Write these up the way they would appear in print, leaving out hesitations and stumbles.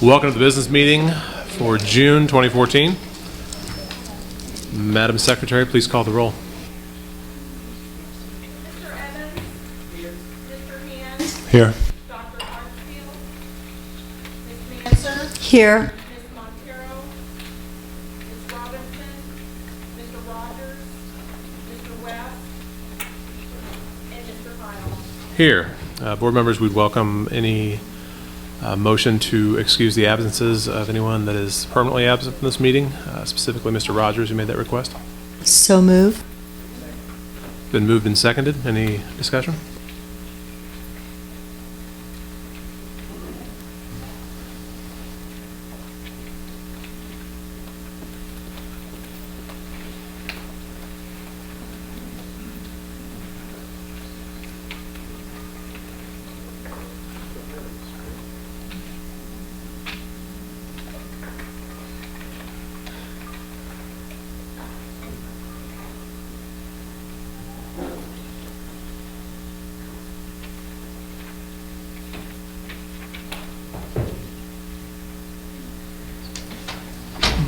Welcome to the business meeting for June 2014. Madam Secretary, please call the roll. Mr. Evans? Here. Mr. Hand? Here. Dr. Hartsfield? Ms. Manser? Here. Ms. Montero? Ms. Robinson? Mr. Rogers? Mr. West? And Mr. Heil? Here. Board members, we'd welcome any motion to excuse the absences of anyone that is permanently absent from this meeting, specifically Mr. Rogers, who made that request. So move. Been moved and seconded. Any discussion?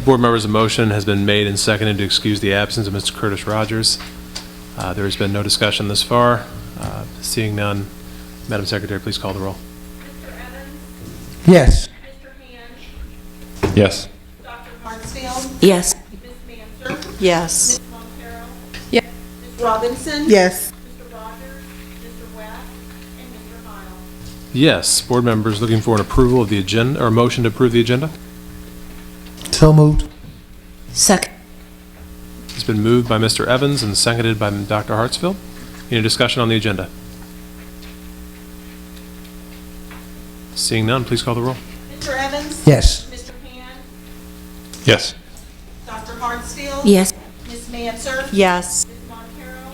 Board members, a motion has been made and seconded to excuse the absence of Mr. Curtis Rogers. There has been no discussion this far. Seeing none, Madam Secretary, please call the roll. Mr. Evans? Yes. Mr. Hand? Yes. Dr. Hartsfield? Yes. Ms. Manser? Yes. Ms. Montero? Yes. Ms. Robinson? Yes. Mr. Rogers? Mr. West? And Mr. Heil? Yes. Board members looking for an approval of the agenda, or a motion to approve the agenda. So moved. Second. It's been moved by Mr. Evans and seconded by Dr. Hartsfield. Any discussion on the agenda? Seeing none, please call the roll. Mr. Evans? Yes. Mr. Hand? Yes. Dr. Hartsfield? Yes. Ms. Manser? Yes. Ms. Montero?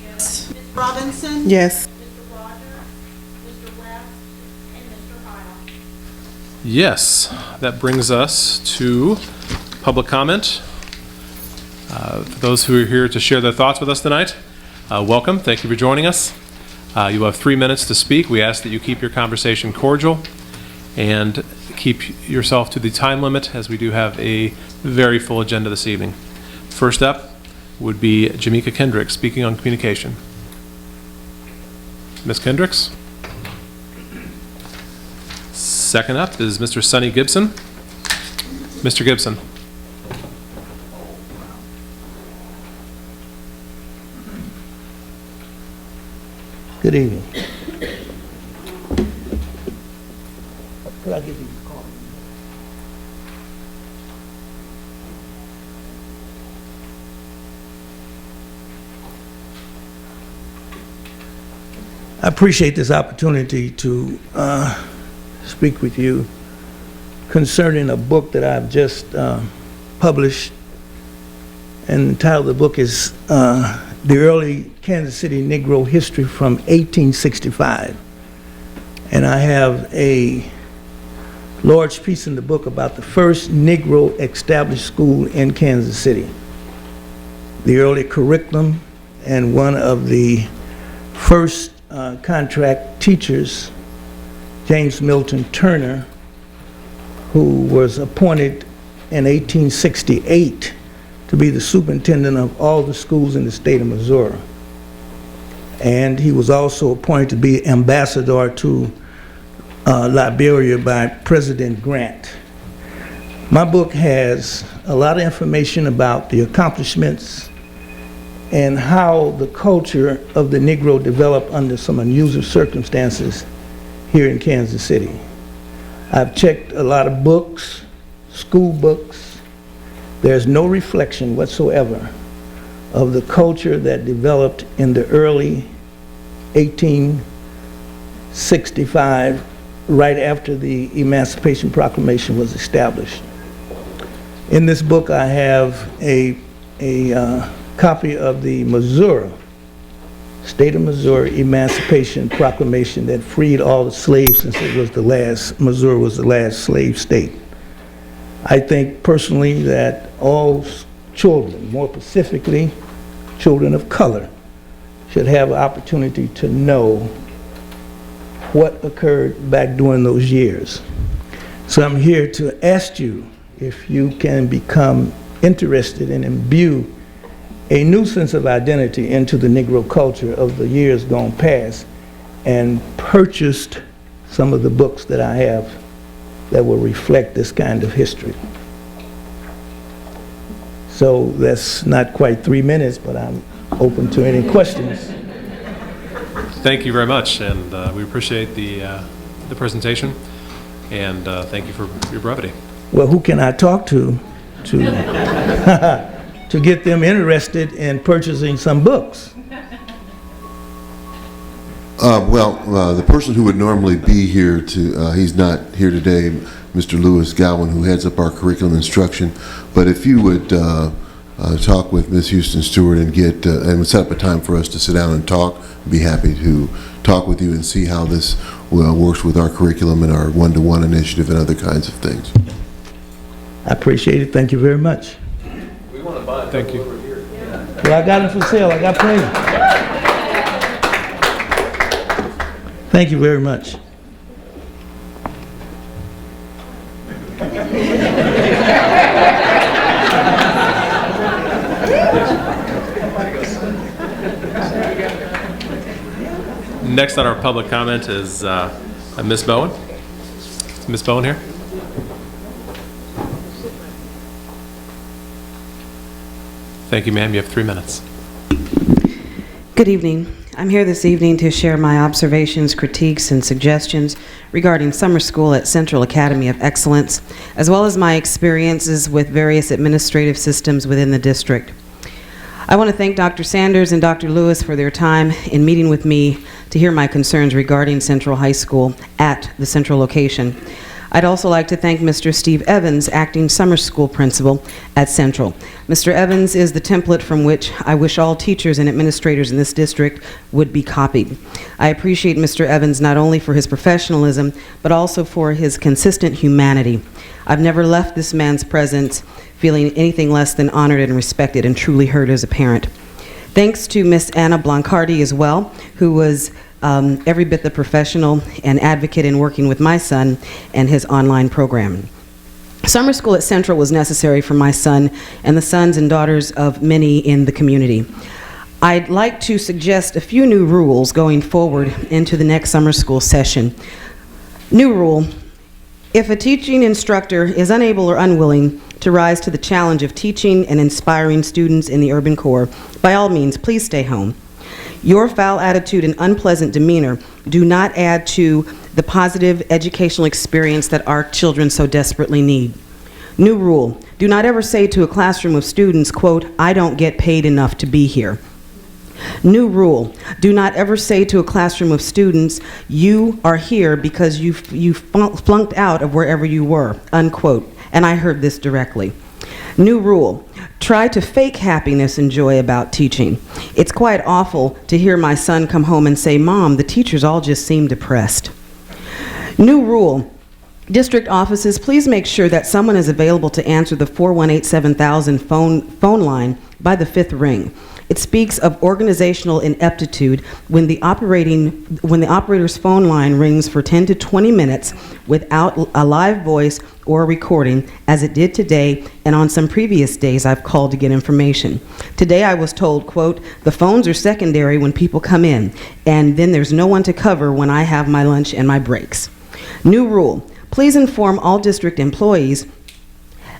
Yes. Ms. Robinson? Yes. Mr. Rogers? Mr. West? And Mr. Heil? Yes, that brings us to public comment. For those who are here to share their thoughts with us tonight, welcome. Thank you for joining us. You have 3 minutes to speak. We ask that you keep your conversation cordial and keep yourself to the time limit, as we do have a very full agenda this evening. First up would be Jamaica Kendricks speaking on communication. Ms. Kendricks? Second up is Mr. Sonny Gibson. Mr. Gibson. Good evening. Could I give you a call? I appreciate this opportunity to speak with you concerning a book that I've just published, and the title of the book is The Early Kansas City Negro History from 1865. And I have a large piece in the book about the first Negro established school in Kansas City, the early curriculum, and one of the first contract teachers, James Milton Turner, who was appointed in 1868 to be the superintendent of all the schools in the state of Missouri. And he was also appointed to be ambassador to Liberia by President Grant. My book has a lot of information about the accomplishments and how the culture of the Negro developed under some unusual circumstances here in Kansas City. I've checked a lot of books, school books. There's no reflection whatsoever of the culture that developed in the early 1865, right after the Emancipation Proclamation was established. In this book, I have a copy of the State of Missouri Emancipation Proclamation that freed all the slaves, since Missouri was the last slave state. I think personally that all children, more specifically children of color, should have an opportunity to know what occurred back during those years. So I'm here to ask you if you can become interested and imbue a new sense of identity into the Negro culture of the years gone past, and purchased some of the books that I have that will reflect this kind of history. So that's not quite 3 minutes, but I'm open to any questions. Thank you very much, and we appreciate the presentation, and thank you for your brevity. Well, who can I talk to to get them interested in purchasing some books? The person who would normally be here he's not here today, Mr. Lewis Gowan, who heads up our curriculum instruction. But if you would talk with Ms. Houston Stewart and and set up a time for us to sit down and talk, I'd be happy to talk with you and see how this works with our curriculum and our one-to-one initiative and other kinds of things. I appreciate it. Thank you very much. We want to buy it. Thank you. Well, I got them for sale. I got plenty. Thank you very much. Next on our public comment is Ms. Bowen. Is Ms. Bowen here? Thank you, ma'am. You have 3 minutes. Good evening. I'm here this evening to share my observations, critiques, and suggestions regarding summer school at Central Academy of Excellence, as well as my experiences with various administrative systems within the district. I want to thank Dr. Sanders and Dr. Lewis for their time in meeting with me to hear my concerns regarding Central High School at the Central location. I'd also like to thank Mr. Steve Evans, acting summer school principal at Central. Mr. Evans is the template from which I wish all teachers and administrators in this district would be copied. I appreciate Mr. Evans not only for his professionalism, but also for his consistent humanity. I've never left this man's presence feeling anything less than honored and respected and truly heard as a parent. Thanks to Miss Anna Blancardi as well, who was every bit the professional and advocate in working with my son and his online program. Summer school at Central was necessary for my son and the sons and daughters of many in the community. I'd like to suggest a few new rules going forward into the next summer school session. New rule: if a teaching instructor is unable or unwilling to rise to the challenge of teaching and inspiring students in the urban core, by all means, please stay home. Your foul attitude and unpleasant demeanor do not add to the positive educational experience that our children so desperately need. New rule: do not ever say to a classroom of students, quote, "I don't get paid enough to be here." New rule: do not ever say to a classroom of students, "You are here because you flunked out of wherever you were," unquote. And I heard this directly. New rule: try to fake happiness and joy about teaching. It's quite awful to hear my son come home and say, "Mom, the teachers all just seem depressed." New rule: district offices, please make sure that someone is available to answer the 418-7000 phone line by the 5th ring. It speaks of organizational ineptitude when the operator's phone line rings for 10 to 20 minutes without a live voice or a recording, as it did today, and on some previous days I've called to get information. Today I was told, quote, "The phones are secondary when people come in, and then there's no one to cover when I have my lunch and my breaks." New rule: please inform all district employees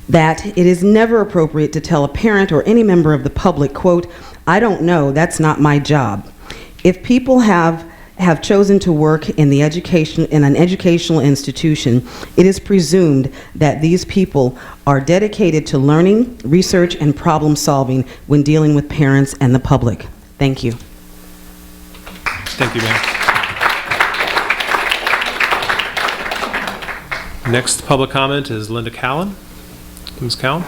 that it is never appropriate to tell a parent or any member of the public, quote, "I don't know, that's not my job." If people have chosen to work in an educational institution, it is presumed that these people are dedicated to learning, research, and problem solving when dealing with parents and the public. Thank you. Thank you, ma'am. Next public comment is Linda Cowan. Ms. Cowan?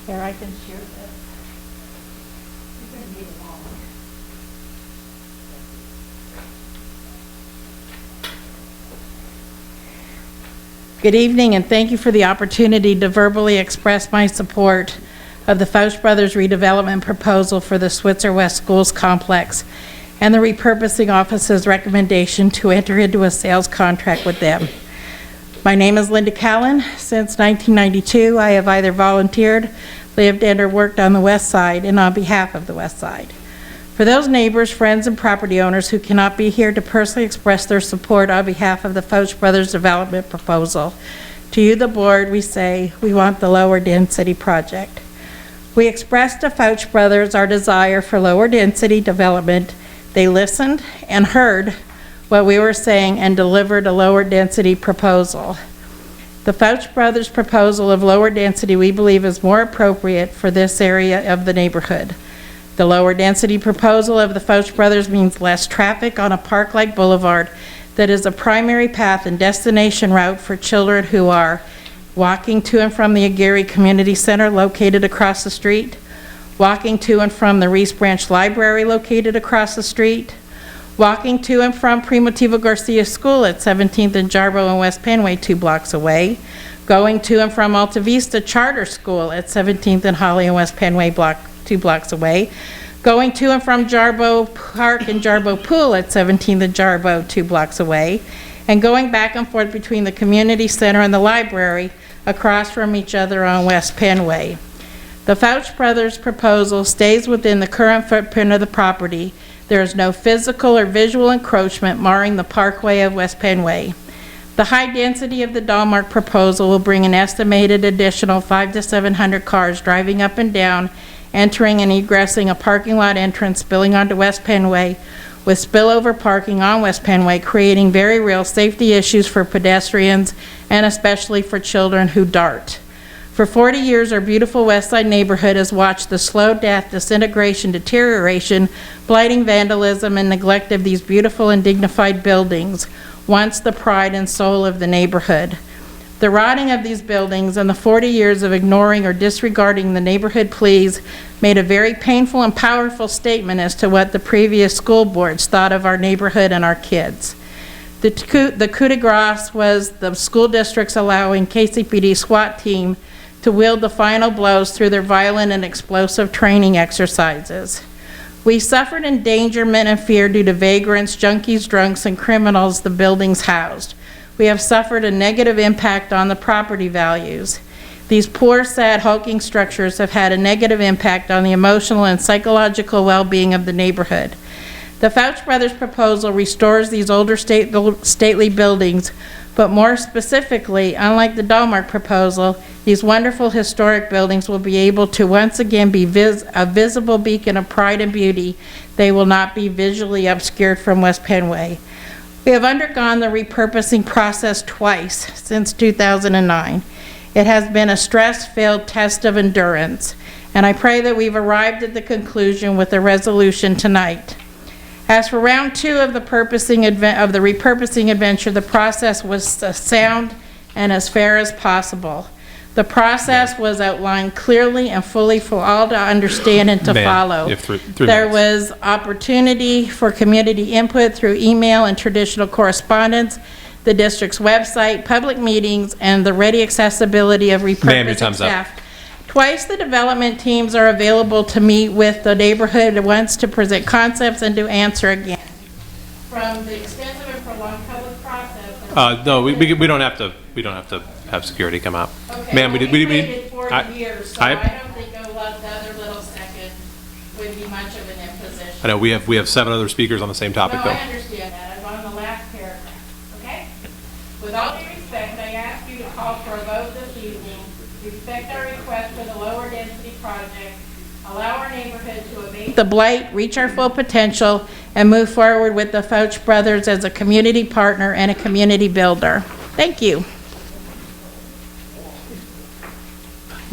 Here, I can share this. You're going to need them all. Good evening, and thank you for the opportunity to verbally express my support of the Fauch Brothers redevelopment proposal for the Switzer West Schools complex and the repurposing office's recommendation to enter into a sales contract with them. My name is Linda Callan. Since 1992, I have either volunteered, lived, and/or worked on the West Side and on behalf of the West Side. For those neighbors, friends, and property owners who cannot be here to personally express their support on behalf of the Fauch Brothers development proposal, to you, the board, we say we want the lower density project. We expressed to Fauch Brothers our desire for lower density development. They listened and heard what we were saying and delivered a lower density proposal. The Fauch Brothers proposal of lower density we believe is more appropriate for this area of the neighborhood. The lower density proposal of the Fauch Brothers means less traffic on a park-like boulevard that is a primary path and destination route for children who are walking to and from the Aguirre Community Center located across the street, walking to and from the Reese Branch Library located across the street, walking to and from Primitivo Garcia School at 17th and Jarbo and West Penway 2 blocks away, going to and from Alta Vista Charter School at 17th and Holly and West Penway 2 blocks away, going to and from Jarbo Park and Jarbo Pool at 17th and Jarbo 2 blocks away, and going back and forth between the community center and the library across from each other on West Penway. The Fauch Brothers proposal stays within the current footprint of the property. There is no physical or visual encroachment marring the parkway of West Penway. The high density of the Dahlmark proposal will bring an estimated additional 500 to 700 cars driving up and down, entering and egressing a parking lot entrance spilling onto West Penway, with spillover parking on West Penway, creating very real safety issues for pedestrians and especially for children who dart. For 40 years, our beautiful West Side neighborhood has watched the slow death, disintegration, deterioration, blighting vandalism, and neglect of these beautiful and dignified buildings, once the pride and soul of the neighborhood. The rotting of these buildings and the 40 years of ignoring or disregarding the neighborhood pleas made a very painful and powerful statement as to what the previous school boards thought of our neighborhood and our kids. The coup de grace was the school districts allowing KCPD SWAT team to wield the final blows through their violent and explosive training exercises. We suffered endangerment and fear due to vagrants, junkies, drunks, and criminals the buildings housed. We have suffered a negative impact on the property values. These poor, sad, hulking structures have had a negative impact on the emotional and psychological well-being of the neighborhood. The Fauch Brothers proposal restores these older stately buildings, but more specifically, unlike the Dahlmark proposal, these wonderful historic buildings will be able to once again be a visible beacon of pride and beauty. They will not be visually obscured from West Penway. We have undergone the repurposing process twice since 2009. It has been a stress-filled test of endurance, and I pray that we've arrived at the conclusion with a resolution tonight. As for round 2 of the repurposing adventure, the process was sound and as fair as possible. The process was outlined clearly and fully for all to understand and to follow. You have three There minutes. was opportunity for community input through email and traditional correspondence, the district's website, public meetings, and the ready accessibility of Ma'am, your repurposing time's up. staff. Twice the development teams are available to meet with the neighborhood once to present concepts and to answer again. From the extensive and prolonged public process. No, we don't have to have security come out. Okay, Ma'am, well, we waited 40 I- years, so I- I don't think the other little second would be much of an imposition. I know we have 7 other speakers on the same topic No, though. I understand that. I'm on the last paragraph, okay? With all due respect, I ask you to call for a vote this evening, respect our request for the lower density project, allow our neighborhood to abate the blight, reach our full potential, and move forward with the Fauch Brothers as a community partner and a community builder. Thank you.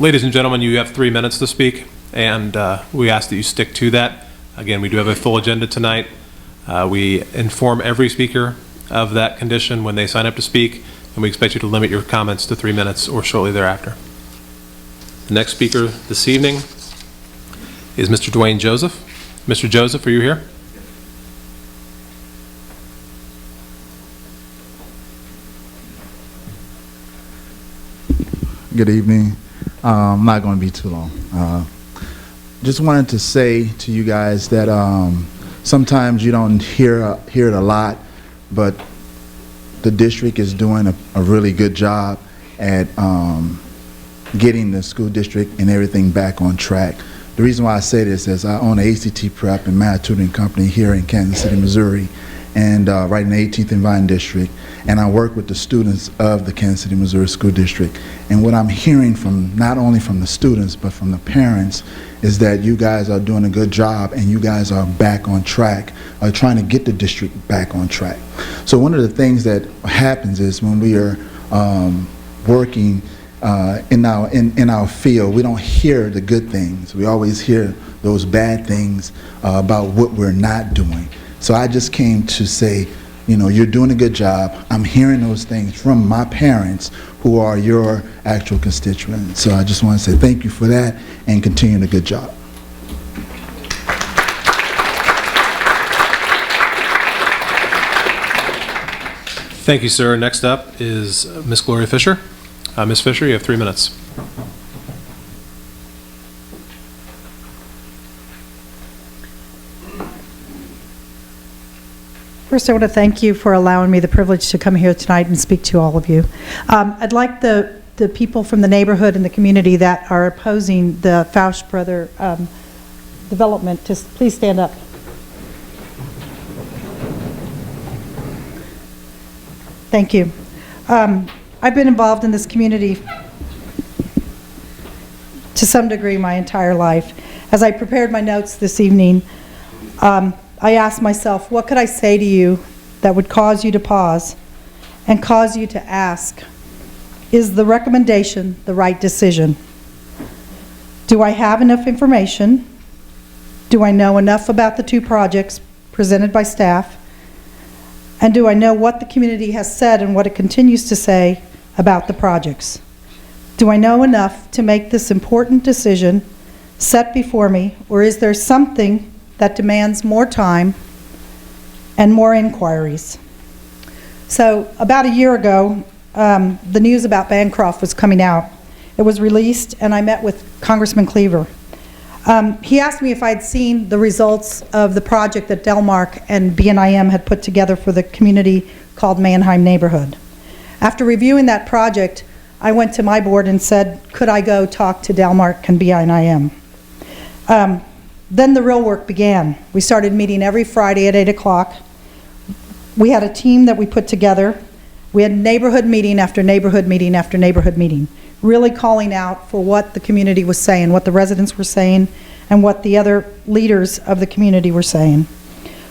Ladies and gentlemen, you have 3 minutes to speak, and we ask that you stick to that. Again, we do have a full agenda tonight. We inform every speaker of that condition when they sign up to speak, and we expect you to limit your comments to 3 minutes or shortly thereafter. The next speaker this evening is Mr. Dwayne Joseph. Mr. Joseph, are you here? Good evening. I'm not going to be too long. Just wanted to say to you guys that sometimes you don't hear it a lot, but the district is doing a really good job at getting the school district and everything back on track. The reason why I say this is I own an ACT Prep and Math Tutoring Company here in Kansas City, Missouri, and right in the 18th and Vine District, and I work with the students of the Kansas City, Missouri School District. And what I'm hearing from, not only from the students, but from the parents, is that you guys are doing a good job and you guys are back on track, trying to get the district back on track. So one of the things that happens is when we are working in our field, we don't hear the good things. We always hear those bad things about what we're not doing. So I just came to say, you know, you're doing a good job. I'm hearing those things from my parents who are your actual constituents. So I just want to say thank you for that and continue the good job. Thank you, sir. Next up is Miss Gloria Fisher. Ms. Fisher, you have 3 minutes. First, I want to thank you for allowing me the privilege to come here tonight and speak to all of you. I'd like the people from the neighborhood and the community that are opposing the Faust Brother development to please stand up. Thank you. I've been involved in this community to some degree my entire life. As I prepared my notes this evening, I asked myself, what could I say to you that would cause you to pause and cause you to ask, is the recommendation the right decision? Do I have enough information? Do I know enough about the 2 projects presented by staff? And do I know what the community has said and what it continues to say about the projects? Do I know enough to make this important decision set before me, or is there something that demands more time and more inquiries? So about a year ago, the news about Bancroft was coming out. It was released, and I met with Congressman Cleaver. He asked me if I'd seen the results of the project that Delmark and BNIM had put together for the community called Mannheim Neighborhood. After reviewing that project, I went to my board and said, could I go talk to Delmark and BNIM? Then the real work began. We started meeting every Friday at 8 o'clock. We had a team that we put together. We had neighborhood meeting after neighborhood meeting after neighborhood meeting, really calling out for what the community was saying, what the residents were saying, and what the other leaders of the community were saying.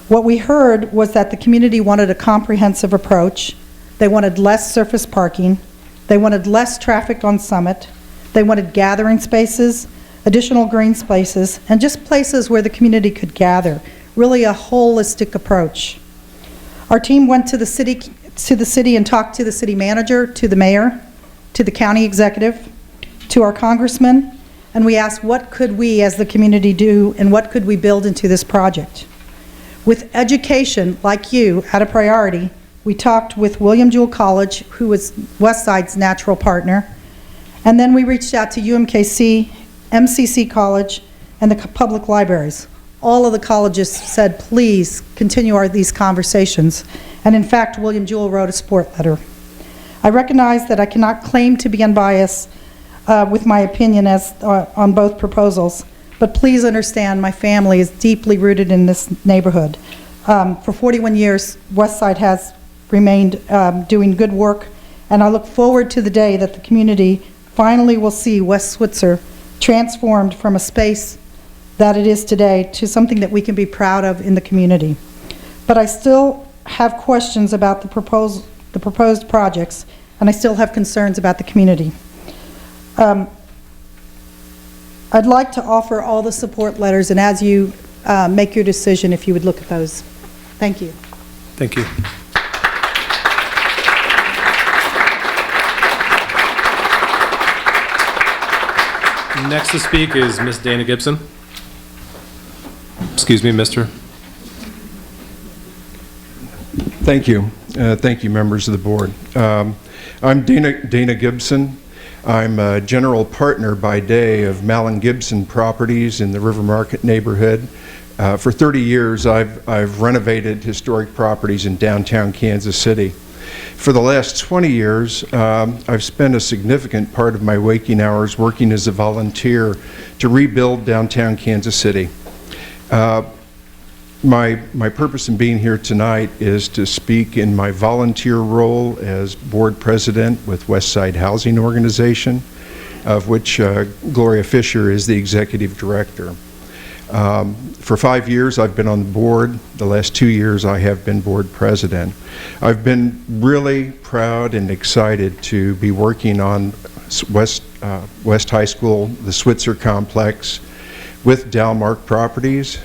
What we heard was that the community wanted a comprehensive approach. They wanted less surface parking. They wanted less traffic on Summit. They wanted gathering spaces, additional green spaces, and just places where the community could gather, really a holistic approach. Our team went to the city and talked to the city manager, to the mayor, to the county executive, to our congressman, and we asked what could we as the community do and what could we build into this project. With education, like you, at a priority, we talked with William Jewell College, who was Westside's natural partner, and then we reached out to UMKC, MCC College, and the public libraries. All of the colleges said, please continue these conversations. And in fact, William Jewell wrote a support letter. I recognize that I cannot claim to be unbiased with my opinion on both proposals, but please understand my family is deeply rooted in this neighborhood. For 41 years, Westside has remained doing good work, and I look forward to the day that the community finally will see West Switzer transformed from a space that it is today to something that we can be proud of in the community. But I still have questions about the proposed projects, and I still have concerns about the community. I'd like to offer all the support letters, and as you make your decision, if you would look at those. Thank you. Thank you. Next to speak is Miss Dana Gibson. Excuse me, Mr. Thank you. Thank you, members of the board. I'm Dana Gibson. I'm a general partner by day of Mallon Gibson Properties in the River Market neighborhood. For 30 years, I've renovated historic properties in downtown Kansas City. For the last 20 years, I've spent a significant part of my waking hours working as a volunteer to rebuild downtown Kansas City. My purpose in being here tonight is to speak in my volunteer role as board president with Westside Housing Organization, of which Gloria Fisher is the executive director. For 5 years I've been on the board. The last 2 years I have been board president. I've been really proud and excited to be working on West High School, the Switzer Complex, with Dalmark Properties.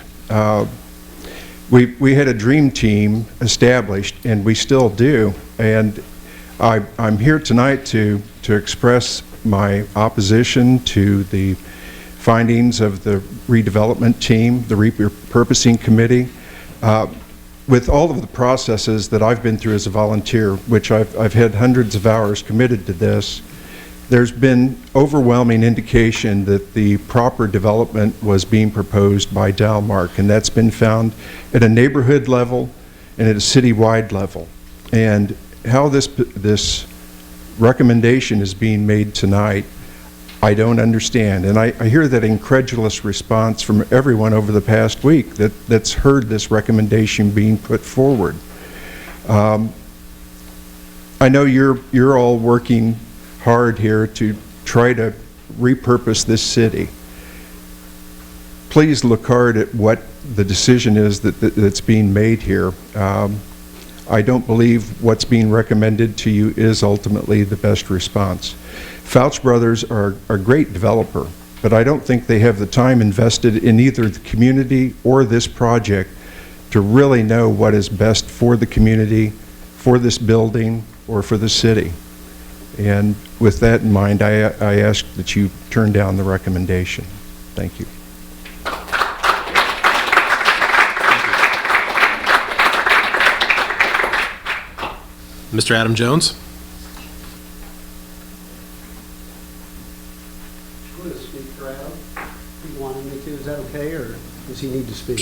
We had a dream team established, and we still do, and I'm here tonight to express my opposition to the findings of the redevelopment team, the repurposing committee. With all of the processes that I've been through as a volunteer, which I've had hundreds of hours committed to this, there's been overwhelming indication that the proper development was being proposed by Dalmark, and that's been found at a neighborhood level and at a citywide level. And how this recommendation is being made tonight, I don't understand. And I hear that incredulous response from everyone over the past week that's heard this recommendation being put forward. I know you're all working hard here to try to repurpose this city. Please look hard at what the decision is that's being made here. I don't believe what's being recommended to you is ultimately the best response. Fouch Brothers are a great developer, but I don't think they have the time invested in either the community or this project to really know what is best for the community, for this building, or for the city. And with that in mind, I ask that you turn down the recommendation. Thank you. Mr. Adam Jones? I'm going to speak for Adam. You wanted me to, is that okay, or does he need to speak?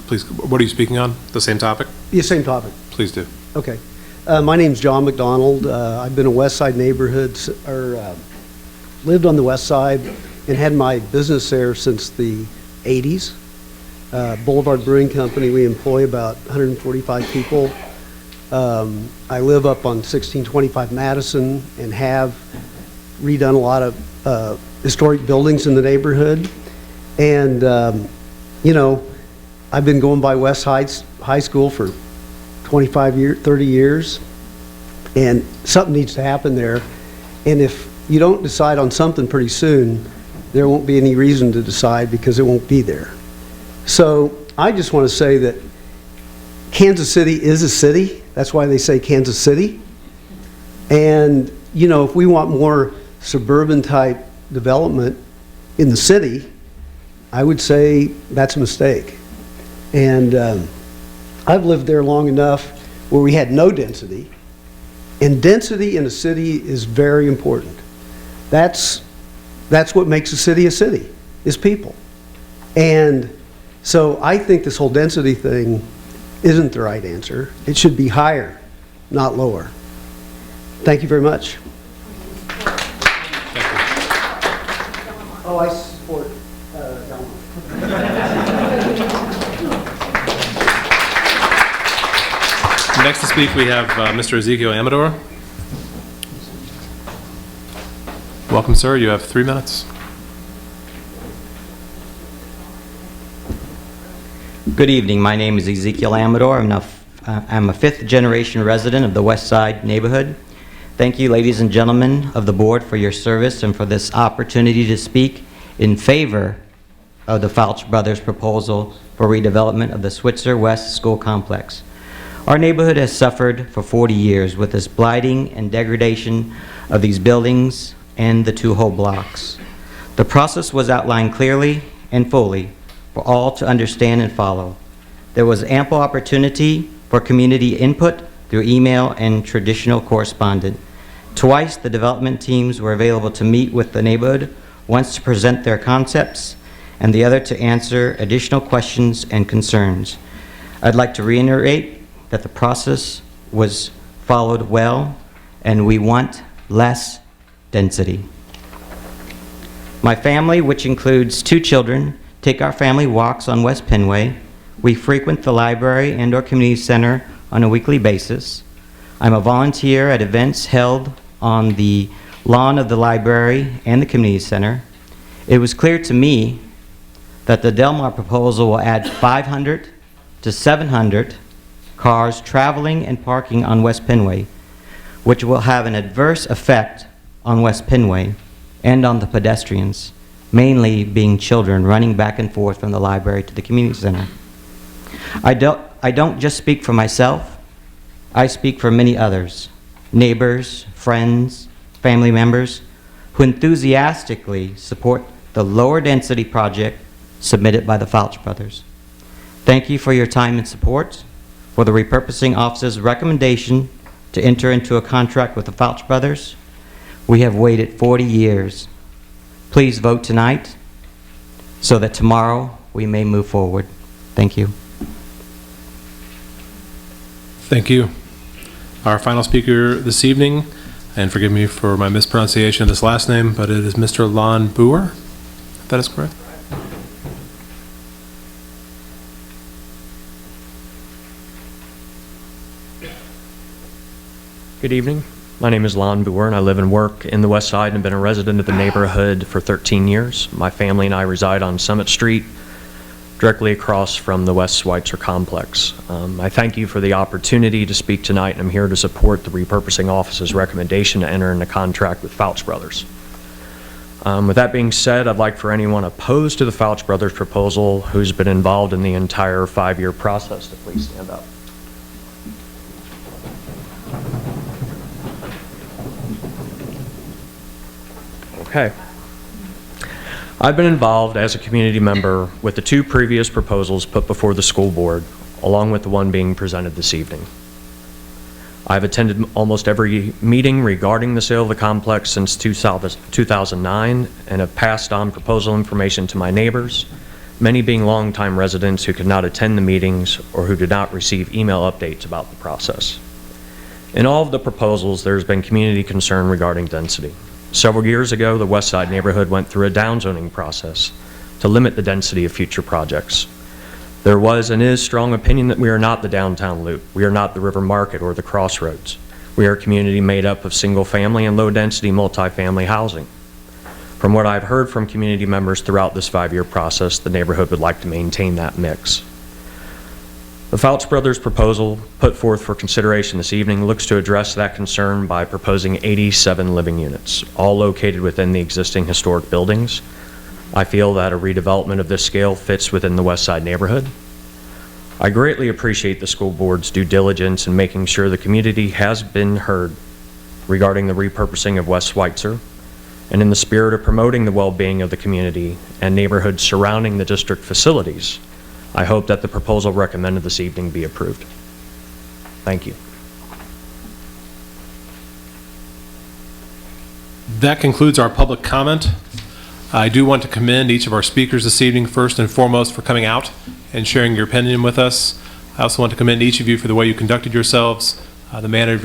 Please, what are you speaking on? The same topic? Yeah, same topic. Please do. Okay. My name's John McDonald. I've been a West Side neighborhood, lived on the West Side and had my business there since the 80s. Boulevard Brewing Company, we employ about 145 people. I live up on 1625 Madison and have redone a lot of historic buildings in the neighborhood. And, you know, I've been going by West High School for 25 years, 30 years, and something needs to happen there. And if you don't decide on something pretty soon, there won't be any reason to decide because it won't be there. So I just want to say that Kansas City is a city. That's why they say Kansas City. And, you know, if we want more suburban type development in the city, I would say that's a mistake. And I've lived there long enough where we had no density. And density in a city is very important. That's what makes a city, is people. And so I think this whole density thing isn't the right answer. It should be higher, not lower. Thank you very much. Oh, I support Next to speak, we have Mr. Ezekiel Amador. Welcome, sir. You have 3 minutes. Good evening. My name is Ezekiel Amador. I'm a fifth-generation resident of the West Side neighborhood. Thank you, ladies and gentlemen of the board, for your service and for this opportunity to speak in favor of the Fouch Brothers proposal for redevelopment of the Switzer West School Complex. Our neighborhood has suffered for 40 years with this blighting and degradation of these buildings and the 2 whole blocks. The process was outlined clearly and fully for all to understand and follow. There was ample opportunity for community input through email and traditional correspondence. Twice, the development teams were available to meet with the neighborhood, once to present their concepts, and the other to answer additional questions and concerns. I'd like to reiterate that the process was followed well, and we want less density. My family, which includes 2 children, take our family walks on West Penway. We frequent the library and/or community center on a weekly basis. I'm a volunteer at events held on the lawn of the library and the community center. It was clear to me that the Delmar proposal will add 500 to 700 cars traveling and parking on West Penway, which will have an adverse effect on West Penway and on the pedestrians, mainly being children running back and forth from the library to the community center. I don't just speak for myself, I speak for many others, neighbors, friends, family members, who enthusiastically support the lower density project submitted by the Fouch brothers. Thank you for your time and support for the repurposing office's recommendation to enter into a contract with the Fouch brothers. We have waited 40 years. Please vote tonight so that tomorrow we may move forward. Thank you. Thank you. Our final speaker this evening, and forgive me for my mispronunciation of this last name, but it is Mr. Lon Boer, if that is correct. Good evening. My name is Lon Boer, and I live and work in the West Side and have been a resident of the neighborhood for 13 years. My family and I reside on Summit Street, directly across from the West Schweitzer complex. I thank you for the opportunity to speak tonight, and I'm here to support the repurposing office's recommendation to enter into contract with Fouch brothers. With that being said, I'd like for anyone opposed to the Fouch brothers proposal who's been involved in the entire 5-year process to please stand up. Okay. I've been involved as a community member with the 2 previous proposals put before the school board, along with the one being presented this evening. I've attended almost every meeting regarding the sale of the complex since 2009 and have passed on proposal information to my neighbors, many being longtime residents who could not attend the meetings or who did not receive email updates about the process. In all of the proposals, there's been community concern regarding density. Several years ago, the West Side neighborhood went through a downzoning process to limit the density of future projects. There was and is strong opinion that we are not the downtown loop. We are not the River Market or the Crossroads. We are a community made up of single-family and low-density multifamily housing. From what I've heard from community members throughout this 5-year process, the neighborhood would like to maintain that mix. The Fouch brothers' proposal put forth for consideration this evening looks to address that concern by proposing 87 living units, all located within the existing historic buildings. I feel that a redevelopment of this scale fits within the West Side neighborhood. I greatly appreciate the school board's due diligence in making sure the community has been heard regarding the repurposing of West Schweitzer, and in the spirit of promoting the well-being of the community and neighborhoods surrounding the district facilities, I hope that the proposal recommended this evening be approved. Thank you. That concludes our public comment. I do want to commend each of our speakers this evening, first and foremost, for coming out and sharing your opinion with us. I also want to commend each of you for the way you conducted yourselves, the manner of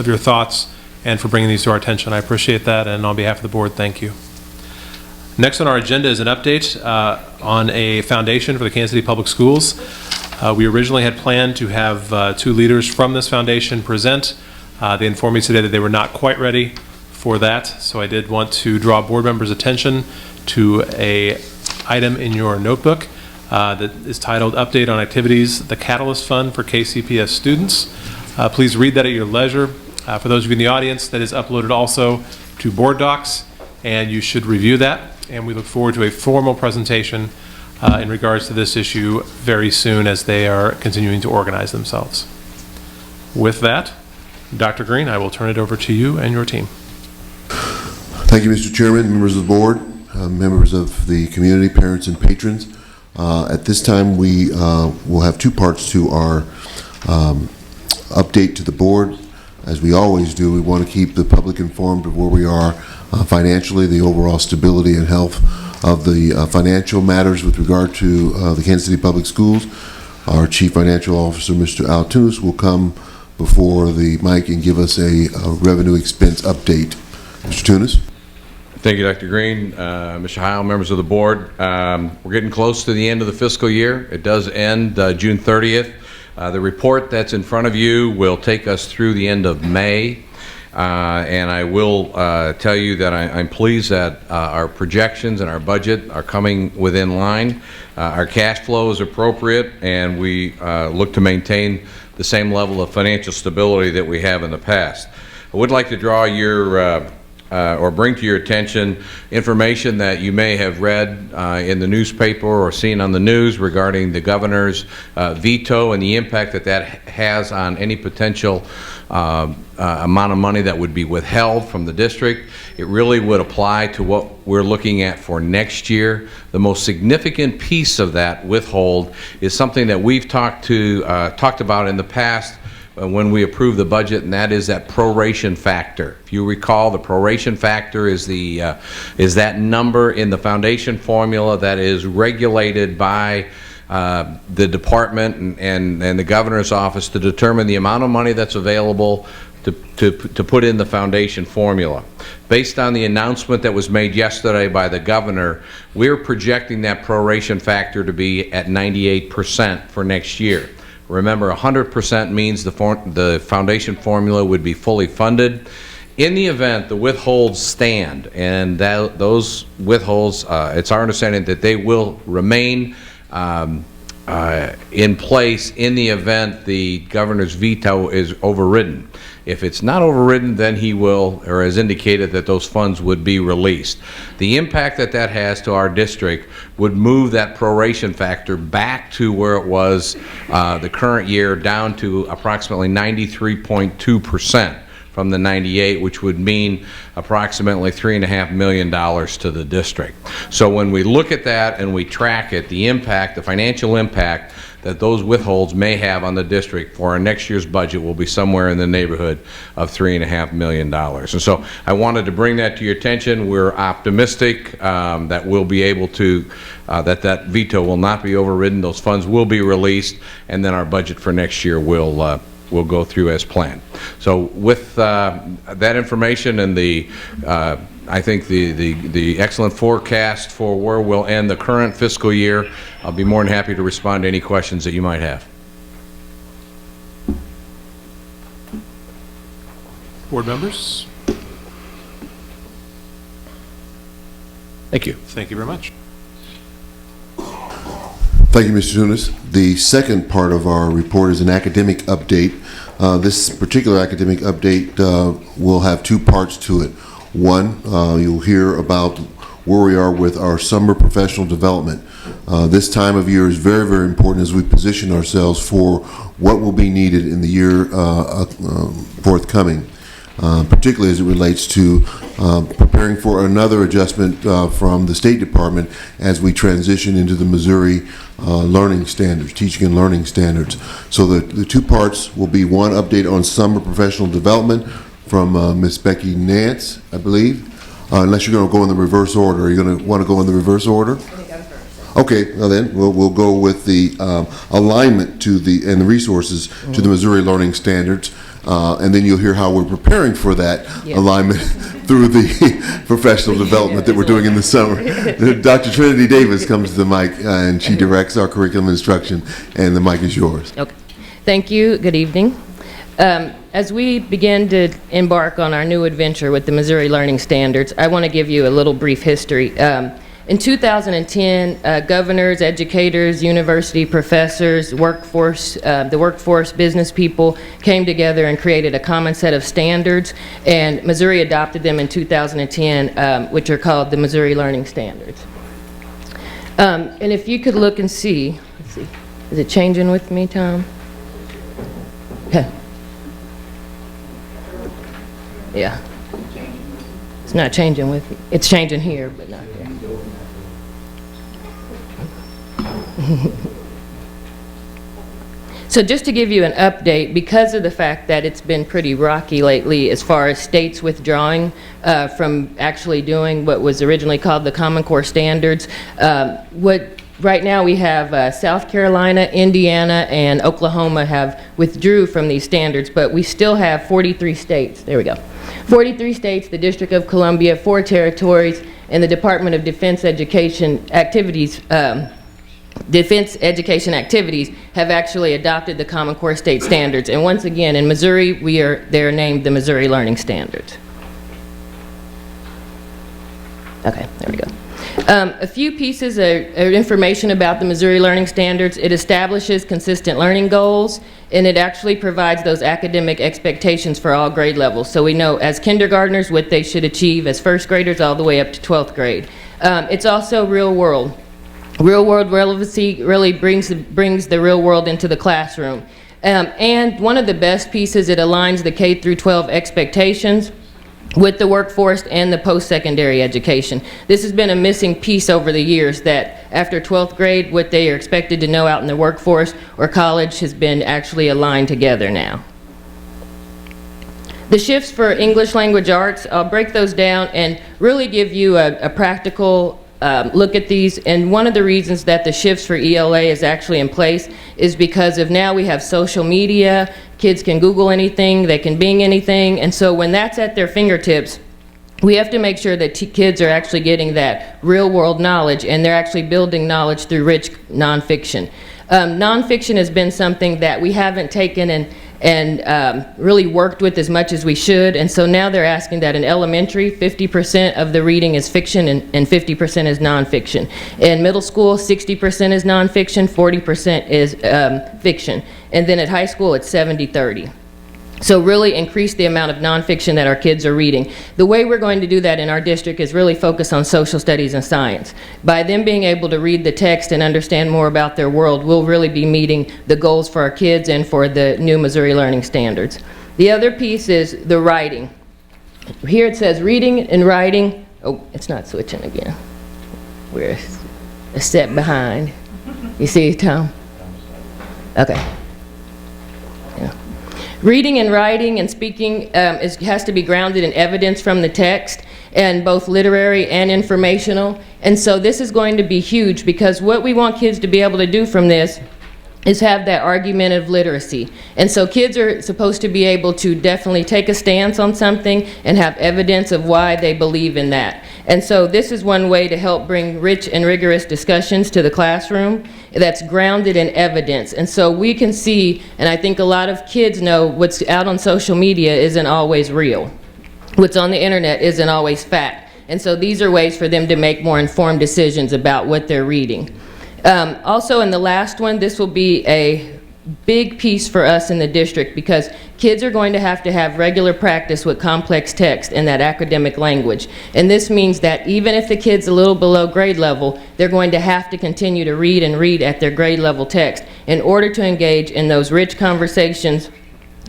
your thoughts, and for bringing these to our attention. I appreciate that, and on behalf of the board, thank you. Next on our agenda is an update on a foundation for the Kansas City Public Schools. We originally had planned to have 2 leaders from this foundation present. They informed me today that they were not quite ready for that, so I did want to draw board members' attention to an item in your notebook that is titled Update on Activities, the Catalyst Fund for KCPS Students. Please read that at your leisure. For those of you in the audience, that is uploaded also to board docs, and you should review that. And we look forward to a formal presentation in regards to this issue very soon as they are continuing to organize themselves. With that, Dr. Green, I will turn it over to you and your team. Thank you, Mr. Chairman, members of the board, members of the community, parents, and patrons. At this time, we will have 2 parts to our update to the board. as we always do, we want to keep the public informed of where we are financially, the overall stability and health of the financial matters with regard to the Kansas City Public Schools. Our Chief Financial Officer, Mr. Al Tunis, will come before the mic and give us a revenue expense update. Mr. Tunis. Thank you, Dr. Green, Mr. Heil, members of the board. We're getting close to the end of the fiscal year. It does end June 30th. The report that's in front of you will take us through the end of May. And I will tell you that I'm pleased that our projections and our budget are coming within line. Our cash flow is appropriate, and we look to maintain the same level of financial stability that we have in the past. I would like to draw your or bring to your attention information that you may have read in the newspaper or seen on the news regarding the governor's veto and the impact that that has on any potential amount of money that would be withheld from the district. It really would apply to what we're looking at for next year. The most significant piece of that withhold is something that we've talked about in the past when we approve the budget, and that is that proration factor. If you recall, the proration factor is that number in the foundation formula that is regulated by the department and the governor's office to determine the amount of money that's available to put in the foundation formula. Based on the announcement that was made yesterday by the governor, we're projecting that proration factor to be at 98% for next year. Remember, 100% means the foundation formula would be fully funded. In the event the withholds stand, and those withholds, it's our understanding that they will remain in place in the event the governor's veto is overridden. If it's not overridden, then he will, or has indicated that those funds would be released. The impact that that has to our district would move that proration factor back to where it was the current year, down to approximately 93.2% from the 98, which would mean approximately $3.5 million to the district. So when we look at that and we track it, the impact, the financial impact that those withholds may have on the district for our next year's budget will be somewhere in the neighborhood of $3.5 million. And so I wanted to bring that to your attention. We're optimistic that we'll be able to, that veto will not be overridden. Those funds will be released, and then our budget for next year will go through as planned. So with that information and I think the excellent forecast for where we'll end the current fiscal year, I'll be more than happy to respond to any questions that you might have. Board members? Thank you. Thank you very much. Thank you, Mr. Tunis. The second part of our report is an academic update. This particular academic update will have two parts to it. One, you'll hear about where we are with our summer professional development. This time of year is very, very important as we position ourselves for what will be needed in the year forthcoming, particularly as it relates to preparing for another adjustment from the State Department as we transition into the Missouri learning standards, teaching and learning standards. So the two parts will be one update on summer professional development from Ms. Becky Nance, I believe. Unless you're going to go in the reverse order. Are you going to want to go in the reverse order? Okay, well then we'll go with the alignment to and the resources to the Missouri Learning Standards, and then you'll hear how we're preparing for that alignment through the professional development that we're doing in the summer. Dr. Trinity Davis comes to the mic, and she directs our curriculum instruction, and the mic is yours. Okay, thank you. Good evening. As we begin to embark on our new adventure with the Missouri Learning Standards, I want to give you a little brief history. In 2010, governors, educators, university professors, the workforce, business people came together and created a common set of standards, and Missouri adopted them in 2010, which are called the Missouri Learning Standards. And if you could look and see, let's see, is it changing with me, Tom? Okay. Yeah. It's not changing with me. It's changing here, but not there. So just to give you an update, because of the fact that it's been pretty rocky lately as far as states withdrawing from actually doing what was originally called the Common Core standards, right now we have South Carolina, Indiana, and Oklahoma have withdrew from these standards, but we still have 43 states. There we go. 43 states, the District of Columbia, 4 territories, and the Department of Defense Education Activities have actually adopted the Common Core state standards. And once again, in Missouri, they're named the Missouri Learning Standards. Okay, there we go. A few pieces of information about the Missouri Learning Standards. It establishes consistent learning goals, and it actually provides those academic expectations for all grade levels. So we know as kindergartners what they should achieve, as first graders all the way up to 12th grade. It's also real world. Real world relevancy really brings the real world into the classroom. And one of the best pieces, it aligns the K through 12 expectations with the workforce and the post-secondary education. This has been a missing piece over the years, that after 12th grade, what they are expected to know out in the workforce or college has been actually aligned together now. The shifts for English language arts, I'll break those down and really give you a practical look at these. And one of the reasons that the shifts for ELA is actually in place is because of now we have social media. Kids can Google anything, they can Bing anything, and so when that's at their fingertips, we have to make sure that kids are actually getting that real world knowledge, and they're actually building knowledge through rich nonfiction. Nonfiction has been something that we haven't taken and really worked with as much as we should, and so now they're asking that in elementary, 50% of the reading is fiction and 50% is nonfiction. In middle school, 60% is nonfiction, 40% is fiction, and then at high school, it's 70-30. So really increase the amount of nonfiction that our kids are reading. The way we're going to do that in our district is really focus on social studies and science. By them being able to read the text and understand more about their world, we'll really be meeting the goals for our kids and for the new Missouri Learning Standards. The other piece is the writing. Here it says reading and writing. Oh, it's not switching again. We're a step behind. You see, Tom? Okay. Reading and writing and speaking has to be grounded in evidence from the text, and both literary and informational. And so this is going to be huge, because what we want kids to be able to do from this is have that argumentative literacy. And so kids are supposed to be able to definitely take a stance on something and have evidence of why they believe in that. And so this is one way to help bring rich and rigorous discussions to the classroom that's grounded in evidence. And so we can see, and I think a lot of kids know, what's out on social media isn't always real. What's on the internet isn't always fact. And so these are ways for them to make more informed decisions about what they're reading. Also, in the last one, this will be a big piece for us in the district, because kids are going to have regular practice with complex text and that academic language. And this means that even if the kid's a little below grade level, they're going to have to continue to read and read at their grade level text in order to engage in those rich conversations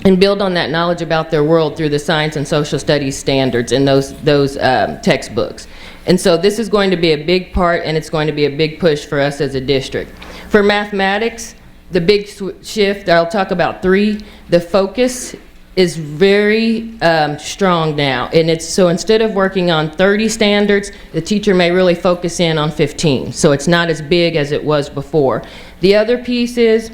and build on that knowledge about their world through the science and social studies standards and those textbooks. And so this is going to be a big part, and it's going to be a big push for us as a district. For mathematics, the big shift, I'll talk about 3. The focus is very strong now, and it's so instead of working on 30 standards, the teacher may really focus in on 15. So it's not as big as it was before. The other piece is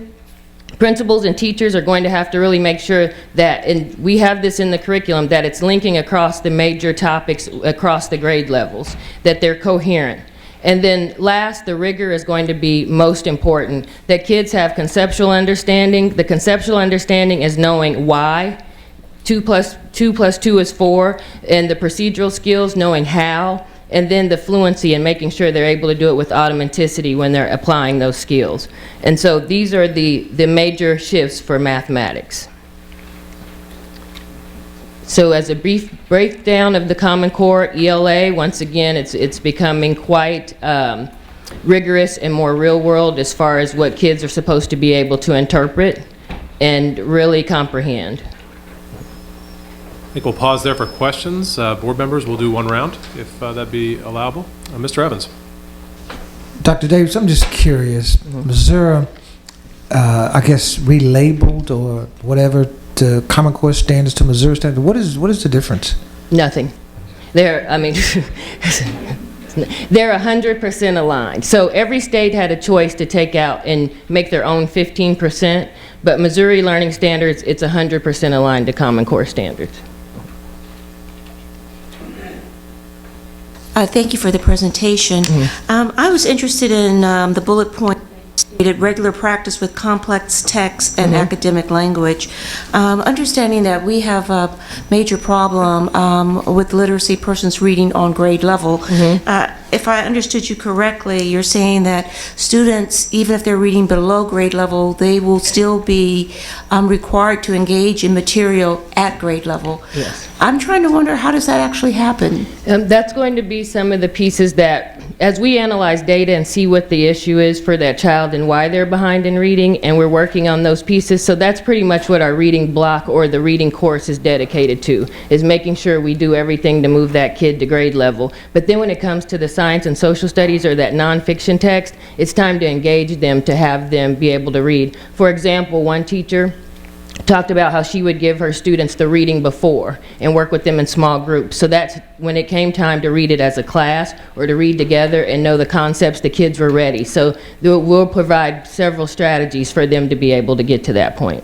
principals and teachers are going to have to really make sure that, and we have this in the curriculum, that it's linking across the major topics across the grade levels, that they're coherent. And then last, the rigor is going to be most important, that kids have conceptual understanding. The conceptual understanding is knowing why. 2 plus 2 is 4, and the procedural skills, knowing how, and then the fluency and making sure they're able to do it with automaticity when they're applying those skills. And so these are the major shifts for mathematics. So as a brief breakdown of the Common Core ELA, once again, it's becoming quite rigorous and more real world as far as what kids are supposed to be able to interpret and really comprehend. I think we'll pause there for questions. Board members, we'll do one round, if that'd be allowable. Mr. Evans. Dr. Davis, I'm just curious. Missouri I guess, relabeled or whatever to Common Core standards to Missouri standards? What is the difference? Nothing. They're 100% aligned. So every state had a choice to take out and make their own 15%, but Missouri Learning Standards, it's 100% aligned to Common Core standards. Thank you for the presentation. I was interested in the bullet point stated regular practice with complex text and academic language. Understanding that we have a major problem with literacy persons reading on grade level. If I understood you correctly, you're saying that students, even if they're reading below grade level, they will still be required to engage in material at grade level. Yes. I'm trying to wonder, how does that actually happen? That's going to be some of the pieces that, as we analyze data and see what the issue is for that child and why they're behind in reading, and we're working on those pieces. So that's pretty much what our reading block or the reading course is dedicated to, is making sure we do everything to move that kid to grade level. But then when it comes to the science and social studies or that nonfiction text, it's time to engage them to have them be able to read. For example, one teacher talked about how she would give her students the reading before and work with them in small groups. So that's when it came time to read it as a class or to read together and know the concepts, the kids were ready. So we'll provide several strategies for them to be able to get to that point.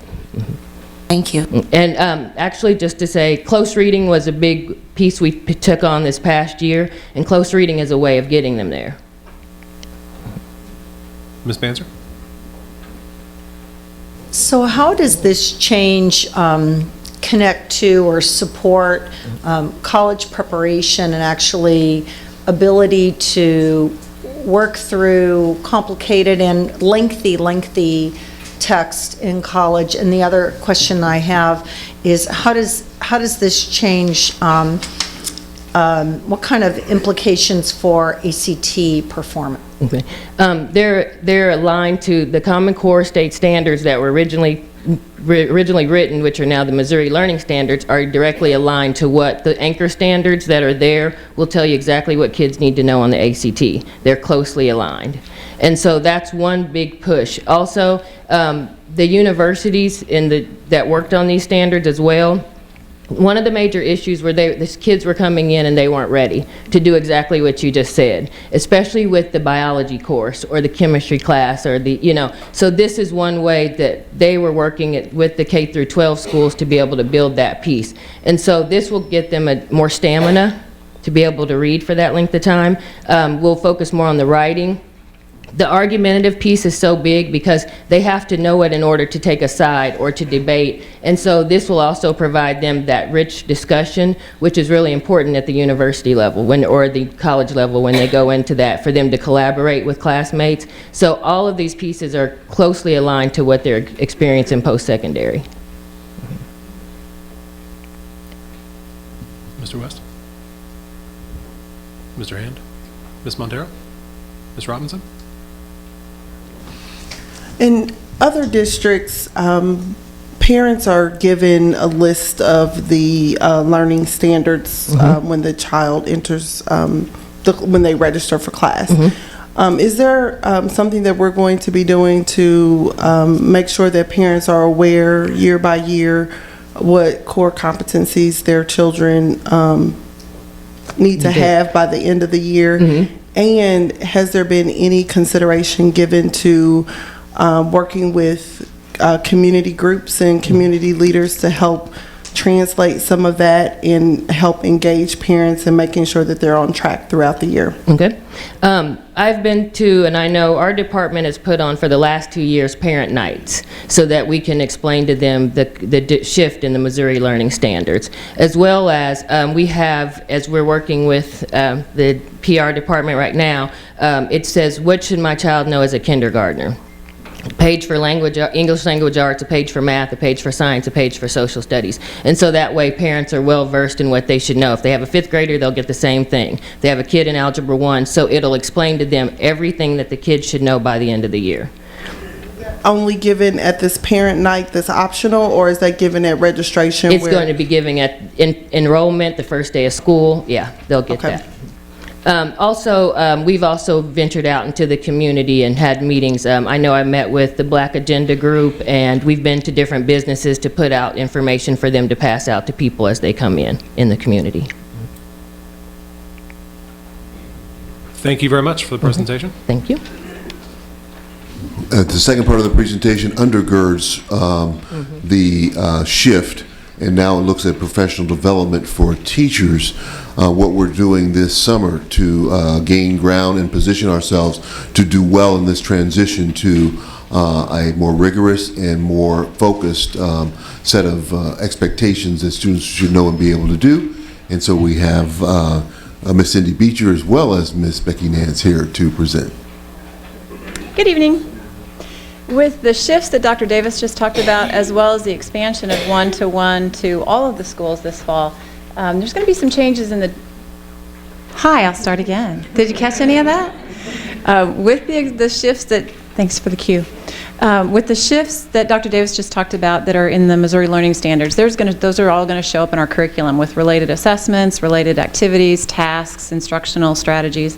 Thank you. And actually, just to say, close reading was a big piece we took on this past year, and close reading is a way of getting them there. Ms. Banzer? So how does this change connect to or support college preparation and actually ability to work through complicated and lengthy text in college? And the other question I have is, how does this change, what kind of implications for ACT performance? Okay. They're aligned to the Common Core state standards that were originally written, which are now the Missouri Learning Standards, are directly aligned to what the anchor standards that are there will tell you exactly what kids need to know on the ACT. They're closely aligned. And so that's one big push. Also, the universities that worked on these standards as well, one of the major issues were these kids were coming in and they weren't ready to do exactly what you just said, especially with the biology course or the chemistry class or so this is one way that they were working with the K through 12 schools to be able to build that piece. And so this will get them more stamina to be able to read for that length of time. We'll focus more on the writing. The argumentative piece is so big because they have to know it in order to take a side or to debate. And so this will also provide them that rich discussion, which is really important at the university level or the college level when they go into that, for them to collaborate with classmates. So all of these pieces are closely aligned to what they're experiencing post-secondary. Mr. West? Mr. Hand? Ms. Montero? Ms. Robinson? In other districts, parents are given a list of the learning standards when the child enters, when they register for class. Is there something that we're going to be doing to make sure that parents are aware year by year what core competencies their children need to have by the end of the year? And has there been any consideration given to working with community groups and community leaders to help translate some of that and help engage parents and making sure that they're on track throughout the year? Okay. I've been to, and I know our department has put on for the last 2 years, parent nights, so that we can explain to them the shift in the Missouri Learning Standards, as well as we have, as we're working with the PR department right now, it says, what should my child know as a kindergartner? A page for English language arts, a page for math, a page for science, a page for social studies. And so that way parents are well versed in what they should know. If they have a 5th grader, they'll get the same thing. If they have a kid in Algebra 1, so it'll explain to them everything that the kids should know by the end of the year. Only given at this parent night that's optional, or is that given at registration? It's going to be given at enrollment, the first day of school. Yeah, they'll get that. We've also ventured out into the community and had meetings. I know I met with the Black Agenda Group, and we've been to different businesses to put out information for them to pass out to people as they come in the community. Thank you very much for the presentation. Thank you. The second part of the presentation undergirds the shift, and now it looks at professional development for teachers, what we're doing this summer to gain ground and position ourselves to do well in this transition to a more rigorous and more focused set of expectations that students should know and be able to do. And so we have Miss Cindy Beecher as well as Miss Becky Nance here to present. Good evening. With the shifts that Dr. Davis just talked about, as well as the expansion of one-to-one to all of the schools this fall, there's going to be some changes in the... Hi, I'll start again. Did you catch any of that? With the shifts that... Thanks for the cue. With the shifts that Dr. Davis just talked about that are in the Missouri Learning Standards, those are all going to show up in our curriculum with related assessments, related activities, tasks, instructional strategies.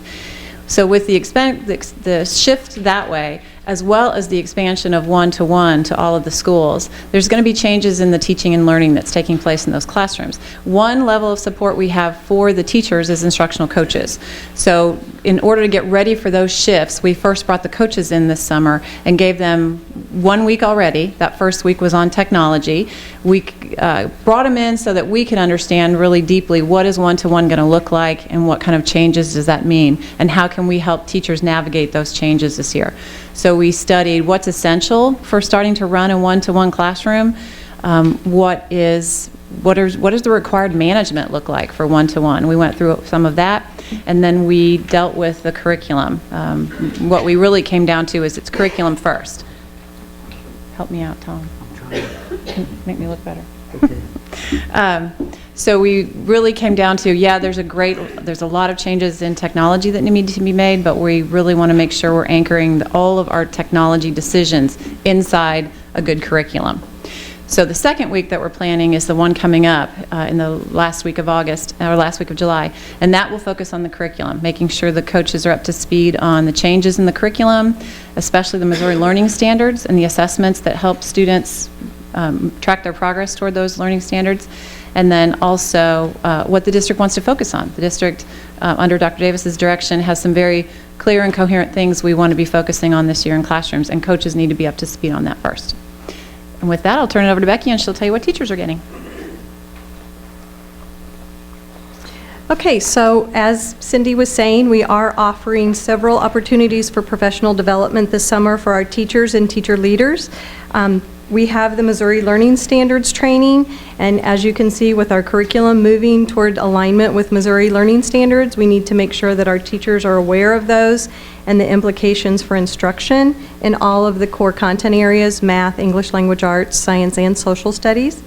So with the shift that way, as well as the expansion of one-to-one to all of the schools, there's going to be changes in the teaching and learning that's taking place in those classrooms. One level of support we have for the teachers is instructional coaches. So in order to get ready for those shifts, we first brought the coaches in this summer and gave them 1 week already. That first week was on technology. We brought them in so that we could understand really deeply what is one-to-one going to look like and what kind of changes does that mean, and how can we help teachers navigate those changes this year. So we studied what's essential for starting to run a one-to-one classroom, what does the required management look like for one-to-one. We went through some of that, and then we dealt with the curriculum. What we really came down to is it's curriculum first. Help me out, Tom. Make me look better. Okay. So we really came down to, there's a lot of changes in technology that need to be made, but we really want to make sure we're anchoring all of our technology decisions inside a good curriculum. So the second week that we're planning is the one coming up in the last week of August, or last week of July, and that will focus on the curriculum, making sure the coaches are up to speed on the changes in the curriculum, especially the Missouri Learning Standards and the assessments that help students track their progress toward those learning standards, and then also what the district wants to focus on. The district, under Dr. Davis's direction, has some very clear and coherent things we want to be focusing on this year in classrooms, and coaches need to be up to speed on that first. And with that, I'll turn it over to Becky, and she'll tell you what teachers are getting. Okay, so as Cindy was saying, we are offering several opportunities for professional development this summer for our teachers and teacher leaders. We have the Missouri Learning Standards training, and as you can see with our curriculum moving toward alignment with Missouri Learning Standards, we need to make sure that our teachers are aware of those and the implications for instruction in all of the core content areas: math, English language arts, science, and social studies.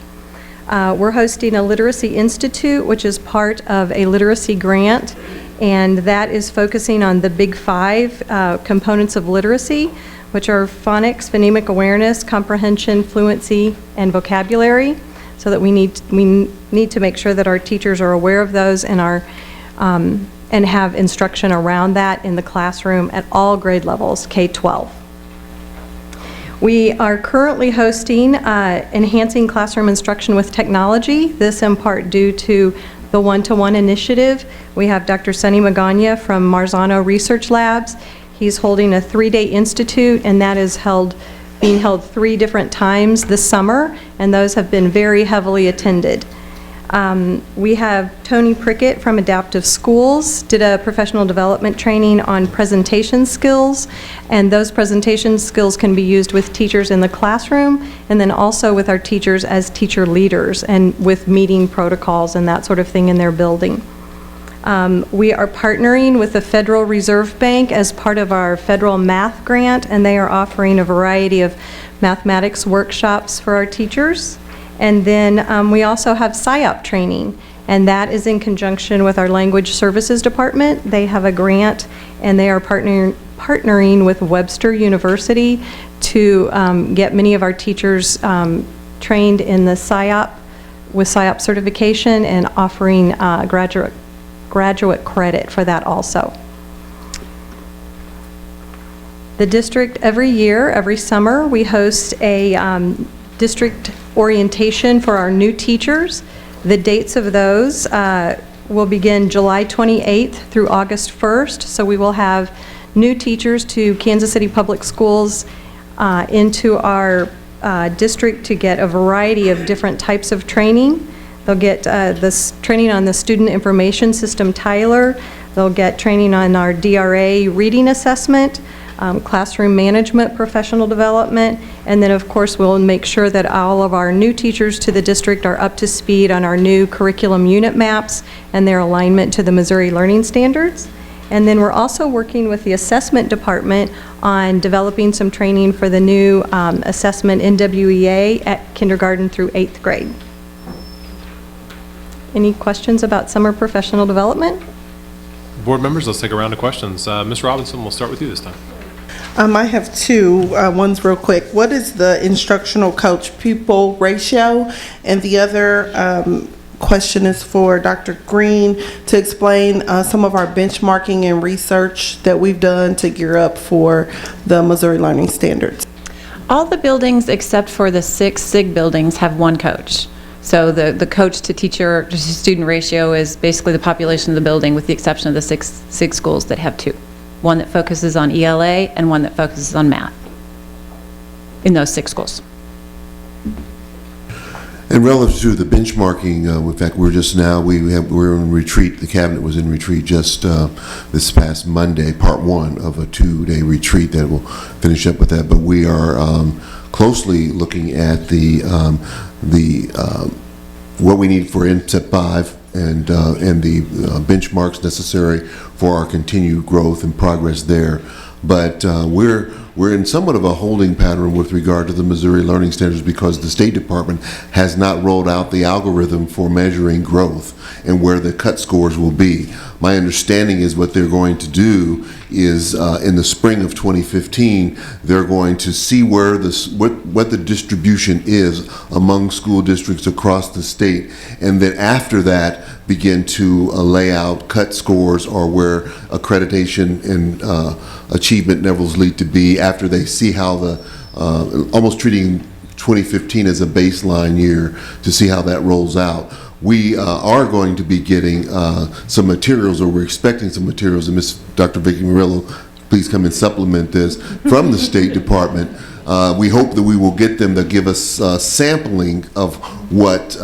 We're hosting a Literacy Institute, which is part of a literacy grant, and that is focusing on the big 5 components of literacy, which are phonics, phonemic awareness, comprehension, fluency, and vocabulary, so that we need to make sure that our teachers are aware of those and and have instruction around that in the classroom at all grade levels, K-12. We are currently hosting Enhancing Classroom Instruction with Technology, this in part due to the one-to-one initiative. We have Dr. Sunny Magana from Marzano Research Labs. He's holding a 3-day institute, and that is being held 3 different times this summer, and those have been very heavily attended. We have Tony Prickett from Adaptive Schools, did a professional development training on presentation skills, and those presentation skills can be used with teachers in the classroom, and then also with our teachers as teacher leaders, and with meeting protocols and that sort of thing in their building. We are partnering with the Federal Reserve Bank as part of our federal math grant, and they are offering a variety of mathematics workshops for our teachers. And then we also have PSYOP training, and that is in conjunction with our Language Services Department. They have a grant, and they are partnering with Webster University to get many of our teachers trained in the PSYOP, with PSYOP certification, and offering graduate graduate credit for that also. The district, every year, every summer, we host a district orientation for our new teachers. The dates of those will begin July 28th through August 1st. So we will have new teachers to Kansas City Public Schools into our district to get a variety of different types of training. They'll get this training on the Student Information System, Tyler. They'll get training on our DRA reading assessment, classroom management, professional development, and then of course we'll make sure that all of our new teachers to the district are up to speed on our new curriculum unit maps and their alignment to the Missouri Learning Standards. And then we're also working with the assessment department on developing some training for the new assessment NWEA at kindergarten through 8th grade. Any questions about summer professional development? Board members, let's take a round of questions. Ms. Robinson, we'll start with you this time. I have two. One's real quick. What is the instructional coach pupil ratio? And the other question is for Dr. Green to explain some of our benchmarking and research that we've done to gear up for the Missouri Learning Standards. All the buildings except for the 6 SIG buildings have one coach. So the coach to teacher to student ratio is basically the population of the building with the exception of the 6 SIG schools that have 2. One that focuses on ELA and one that focuses on math in those 6 schools. And relative to the benchmarking, in fact, we're in retreat. The cabinet was in retreat just this past Monday, part 1 of a 2-day retreat that will finish up with that. But we are closely looking at what we need for MSEP 5 and the benchmarks necessary for our continued growth and progress there. But we're in somewhat of a holding pattern with regard to the Missouri Learning Standards because the State Department has not rolled out the algorithm for measuring growth and where the cut scores will be. My understanding is what they're going to do is in the spring of 2015, they're going to see where what the distribution is among school districts across the state, and then after that begin to lay out cut scores or where accreditation and achievement levels lead to be after they see how almost treating 2015 as a baseline year to see how that rolls out. We are going to be getting some materials, or we're expecting some materials, and Dr. Vicki Murillo, please come and supplement this, from the State Department. We hope that we will get them to give us sampling of what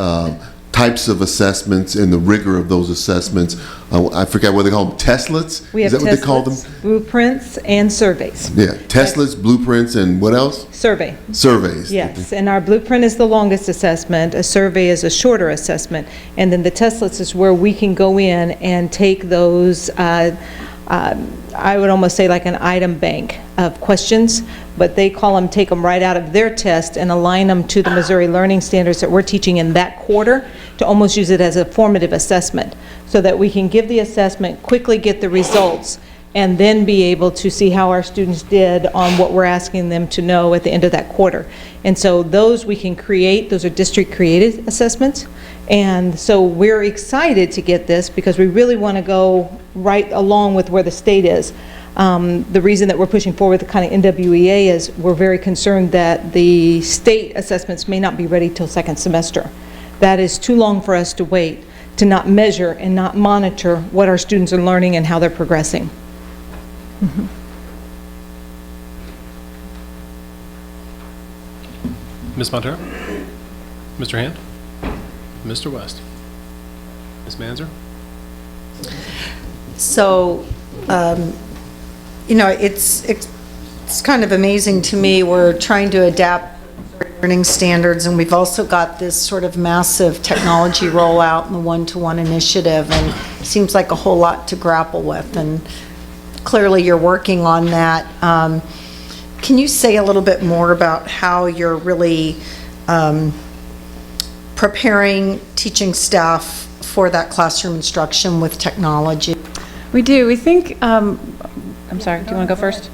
types of assessments and the rigor of those assessments. I forget what they call them, Teslets? We have Is that what they call them? Blueprints and surveys. Yeah, Teslets, blueprints, and what else? Survey. Surveys. Yes, and our blueprint is the longest assessment, a survey is a shorter assessment, and then the Teslets is where we can go in and take those, I would almost say like an item bank of questions, but they call them, take them right out of their test and align them to the Missouri Learning Standards that we're teaching in that quarter to almost use it as a formative assessment so that we can give the assessment, quickly get the results, and then be able to see how our students did on what we're asking them to know at the end of that quarter. And so those we can create, those are district created assessments. And so we're excited to get this because we really want to go right along with where the state is. The reason that we're pushing forward the kind of NWEA is we're very concerned that the state assessments may not be ready till second semester. That is too long for us to wait to not measure and not monitor what our students are learning and how they're progressing. Mm-hmm. Ms. Montero? Mr. Hand? Mr. West? Ms. Manzer? So, you know, it's kind of amazing to me. We're trying to adapt learning standards, and we've also got this sort of massive technology rollout and the one-to-one initiative, and it seems like a whole lot to grapple with, and clearly you're working on that. Can you say a little bit more about how you're really preparing teaching staff for that classroom instruction with technology? We do. We think, I'm sorry, do you want to go first?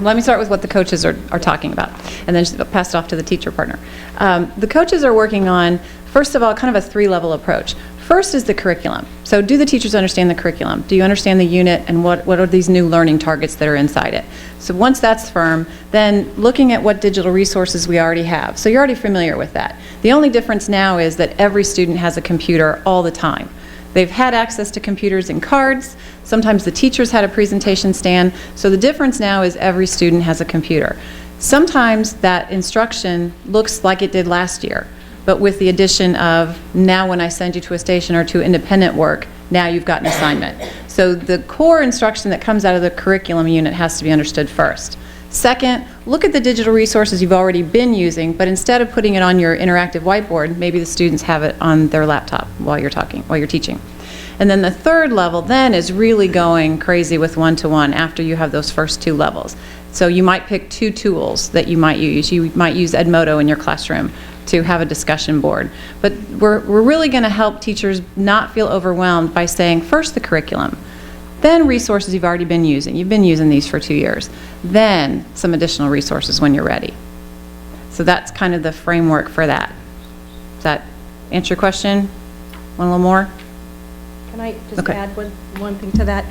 Let me start with what the coaches are talking about, and then pass it off to the teacher partner. The coaches are working on, first of all, kind of a 3-level approach. first is the curriculum. So do the teachers understand the curriculum? Do you understand the unit and what are these new learning targets that are inside it? So once that's firm, then looking at what digital resources we already have. So you're already familiar with that. The only difference now is that every student has a computer all the time. They've had access to computers and cards. Sometimes the teachers had a presentation stand. So the difference now is every student has a computer. Sometimes that instruction looks like it did last year, but with the addition of now when I send you to a station or to independent work, now you've got an assignment. So the core instruction that comes out of the curriculum unit has to be understood first. Second, look at the digital resources you've already been using, but instead of putting it on your interactive whiteboard, maybe the students have it on their laptop while you're teaching. And then the third level then is really going crazy with one-to-one after you have those first two levels. So you might pick two tools that you might use. You might use Edmodo in your classroom to have a discussion board. But we're really going to help teachers not feel overwhelmed by saying first the curriculum, then resources you've already been using. You've been using these for 2 years. Then some additional resources when you're ready. So that's kind of the framework for that. Does that answer your question? Want a little more? Can I just add one thing to that?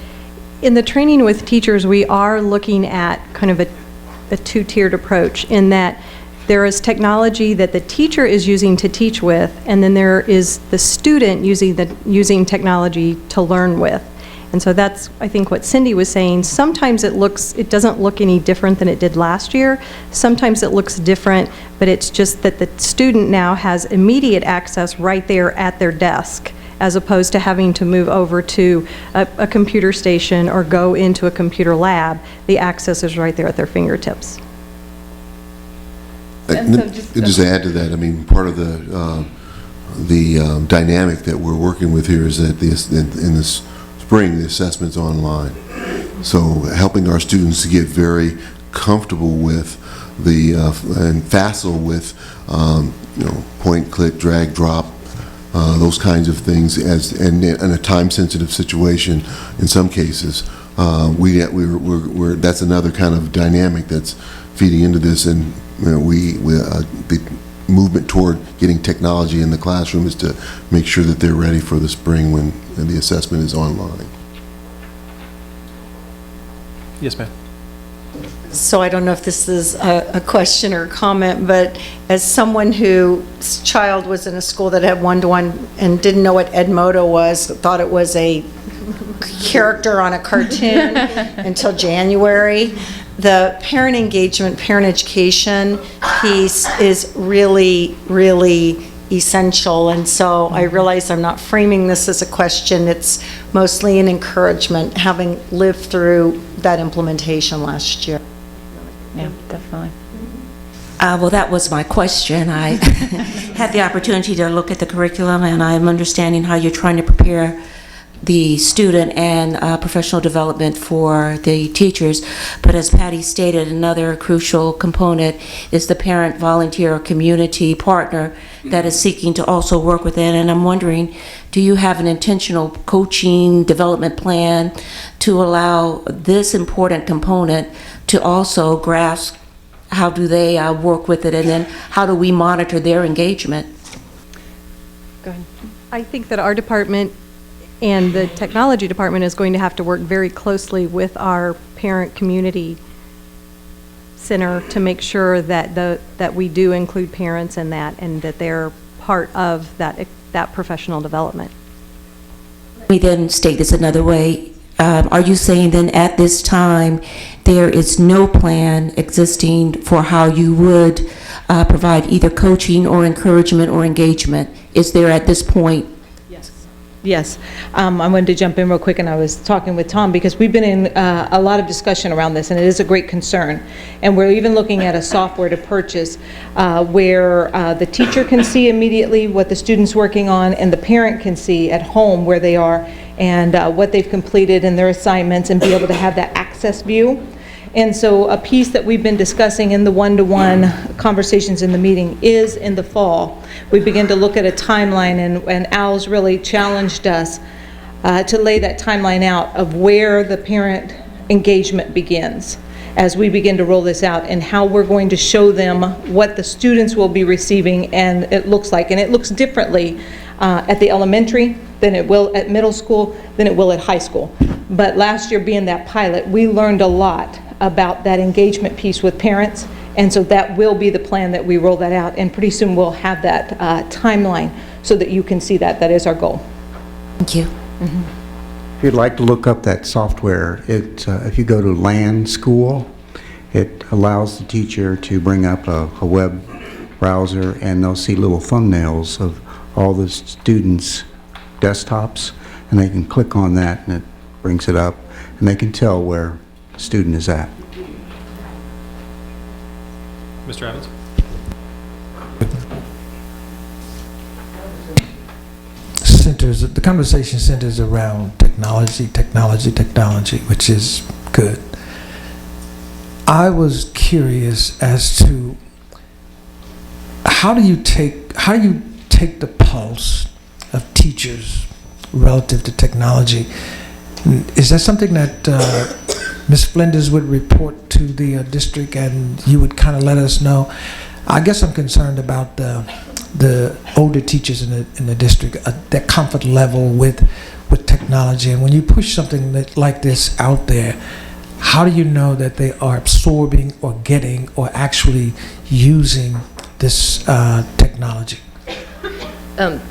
In the training with teachers, we are looking at kind of a two-tiered approach in that there is technology that the teacher is using to teach with, and then there is the student using technology to learn with. And so that's, I think, what Cindy was saying. Sometimes it doesn't look any different than it did last year. Sometimes it looks different, but it's just that the student now has immediate access right there at their desk, as opposed to having to move over to a computer station or go into a computer lab. The access is right there at their fingertips. Just to add to that, I mean, part of the dynamic that we're working with here is that in this spring, the assessment's online. So helping our students to get very comfortable with and facile with, point, click, drag, drop, those kinds of things and in a time-sensitive situation in some cases. That's another kind of dynamic that's feeding into this, and the movement toward getting technology in the classroom is to make sure that they're ready for the spring when the assessment is online. Yes, ma'am. So I don't know if this is a question or a comment, but as someone whose child was in a school that had one-to-one and didn't know what Edmodo was, thought it was a character on a cartoon until January, the parent engagement, parent education piece is really, really essential. And so I realize I'm not framing this as a question. It's mostly an encouragement, having lived through that implementation last year. Yeah, definitely. Well, that was my question. I had the opportunity to look at the curriculum, and I'm understanding how you're trying to prepare the student and professional development for the teachers. But as Patty stated, another crucial component is the parent, volunteer, or community partner that is seeking to also work with it. And I'm wondering, do you have an intentional coaching development plan to allow this important component to also grasp how do they work with it, and then how do we monitor their engagement? Go ahead. I think that our department and the technology department is going to have to work very closely with our parent community center to make sure that that we do include parents in that, and that they're part of that professional development. Let me then state this another way. Are you saying then at this time there is no plan existing for how you would provide either coaching or encouragement or engagement? Is there at this point? Yes. I wanted to jump in real quick, and I was talking with Tom because we've been in a lot of discussion around this, and it is a great concern. And we're even looking at a software to purchase where the teacher can see immediately what the student's working on, and the parent can see at home where they are and what they've completed in their assignments, and be able to have that access view. And so a piece that we've been discussing in the one-to-one conversations in the meeting is in the fall. We begin to look at a timeline, and Al's really challenged us to lay that timeline out of where the parent engagement begins as we begin to roll this out, and how we're going to show them what the students will be receiving and it looks like. And it looks differently at the elementary than it will at middle school, than it will at high school. But last year being that pilot, we learned a lot about that engagement piece with parents, and so that will be the plan that we roll that out, and pretty soon we'll have that timeline so that you can see that. That is our goal. Thank you. If you'd like to look up that software, if you go to LAN School, it allows the teacher to bring up a web browser, and they'll see little thumbnails of all the students' desktops, and they can click on that and it brings it up, and they can tell where the student is at. Mr. Evans? The conversation centers around technology, which is good. I was curious as to how do you take the pulse of teachers relative to technology? Is that something that Ms. Flinders would report to the district, and you would kind of let us know? I guess I'm concerned about the older teachers in the district, their comfort level with technology. And when you push something like this out there, how do you know that they are absorbing or getting or actually using this technology?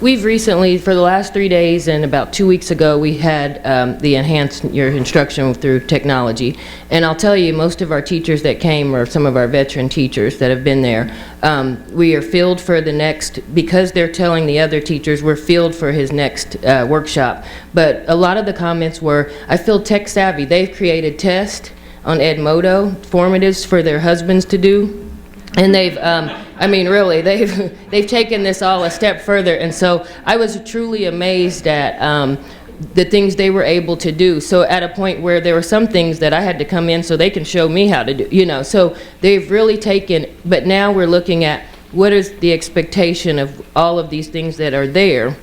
We've recently, for the last 3 days and about 2 weeks ago, we had the enhanced your instruction through technology. And I'll tell you, most of our teachers that came are some of our veteran teachers that have been there. We are filled for the next, because they're telling the other teachers, we're filled for his next workshop. But a lot of the comments were, I feel tech savvy. They've created tests on Edmodo, formatives for their husbands to do. And they've, I mean, really, they've taken this all a step further. And so I was truly amazed at the things they were able to do. So at a point where there were some things that I had to come in so they can show me how to do, you know. So they've really taken, but now we're looking at what is the expectation of all of these things that are there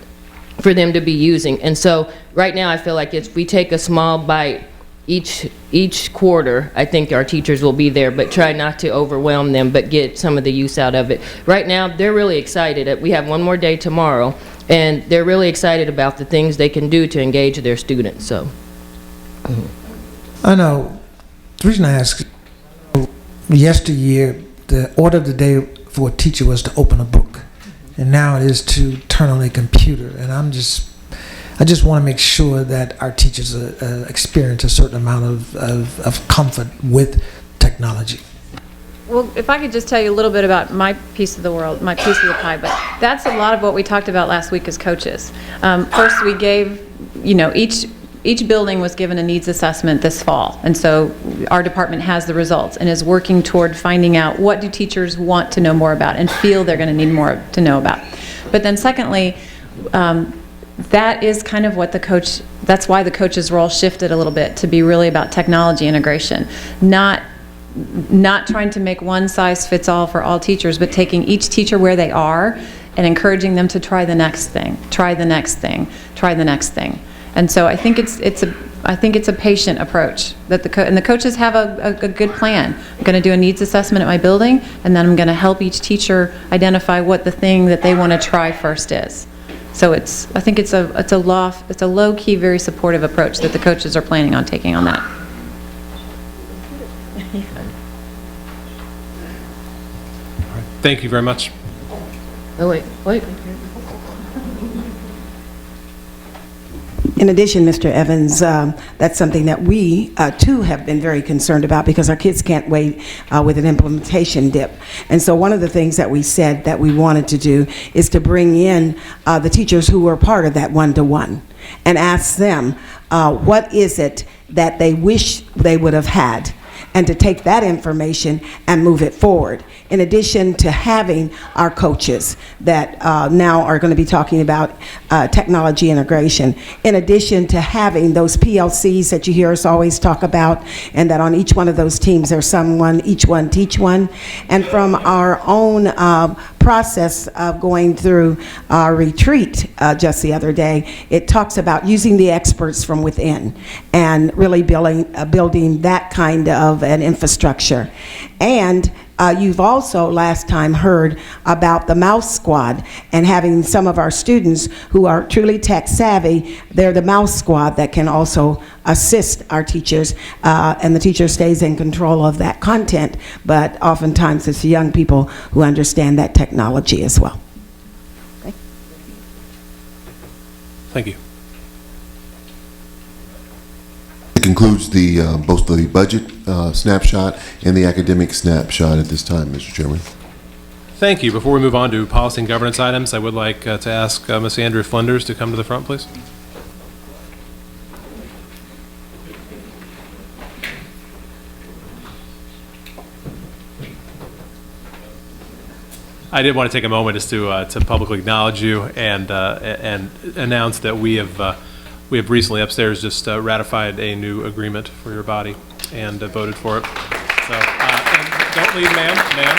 for them to be using. And so right now I feel like if we take a small bite each quarter, I think our teachers will be there, but try not to overwhelm them, but get some of the use out of it. Right now, they're really excited. We have one more day tomorrow, and they're really excited about the things they can do to engage their students. So, I know. The reason I ask, yesteryear, the order of the day for a teacher was to open a book, and now it is to turn on a computer. And I just want to make sure that our teachers experience a certain amount of comfort with technology. Well, if I could just tell you a little bit about my piece of the world, my piece of the pie, but that's a lot of what we talked about last week as coaches. First, we gave, each building was given a needs assessment this fall, and so our department has the results and is working toward finding out what do teachers want to know more about and feel they're going to need more to know about. But then secondly, that is kind of what that's why the coach's role shifted a little bit to be really about technology integration, not trying to make one size fits all for all teachers, but taking each teacher where they are and encouraging them to try the next thing, try the next thing, try the next thing. And so I think it's a patient approach that the coaches have a good plan. I'm going to do a needs assessment at my building, and then I'm going to help each teacher identify what the thing that they want to try first is. So I think it's a low-key, very supportive approach that the coaches are planning on taking on that. Thank you very much. Oh, wait. In addition, Mr. Evans, that's something that we, too, have been very concerned about because our kids can't wait with an implementation dip. And so one of the things that we said that we wanted to do is to bring in the teachers who were part of that one-to-one and ask them what is it that they wish they would have had, and to take that information and move it forward. In addition to having our coaches that now are going to be talking about technology integration, in addition to having those PLCs that you hear us always talk about, and that on each one of those teams there's someone, each one teach one, and from our own process of going through our retreat just the other day, it talks about using the experts from within and really building that kind of an infrastructure. And You've also last time heard about the Mouse Squad and having some of our students who are truly tech savvy. They're the Mouse Squad that can also assist our teachers, and the teacher stays in control of that content, but oftentimes it's the young people who understand that technology as well. Thank you. It concludes the both the budget snapshot and the academic snapshot at this time, Mr. Chairman. Thank you. Before we move on to policy and governance items, I would like to ask Ms. Andrea Flinders to come to the front, please. I did want to take a moment just to publicly acknowledge you and announce that we have recently upstairs just ratified a new agreement for your body and voted for it. So and don't leave, ma'am, don't leave.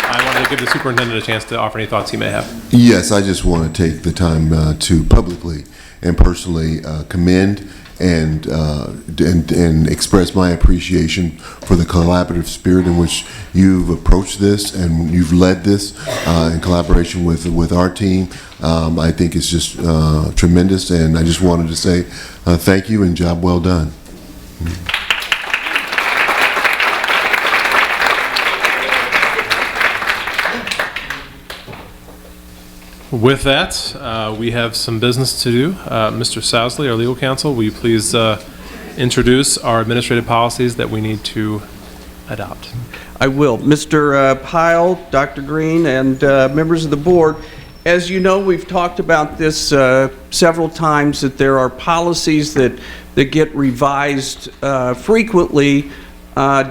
I wanted to give the superintendent a chance to offer any thoughts he may have. Yes, I just want to take the time to publicly and personally commend and express my appreciation for the collaborative spirit in which you've approached this and you've led this in collaboration with our team. I think it's just tremendous, and I just wanted to say thank you and job well done. With that, we have some business to do. Mr. Sousley, our legal counsel, will you please introduce our administrative policies that we need to adopt? I will. Mr. Pyle, Dr. Green, and members of the board, as you know, we've talked about this several times, that there are policies that get revised frequently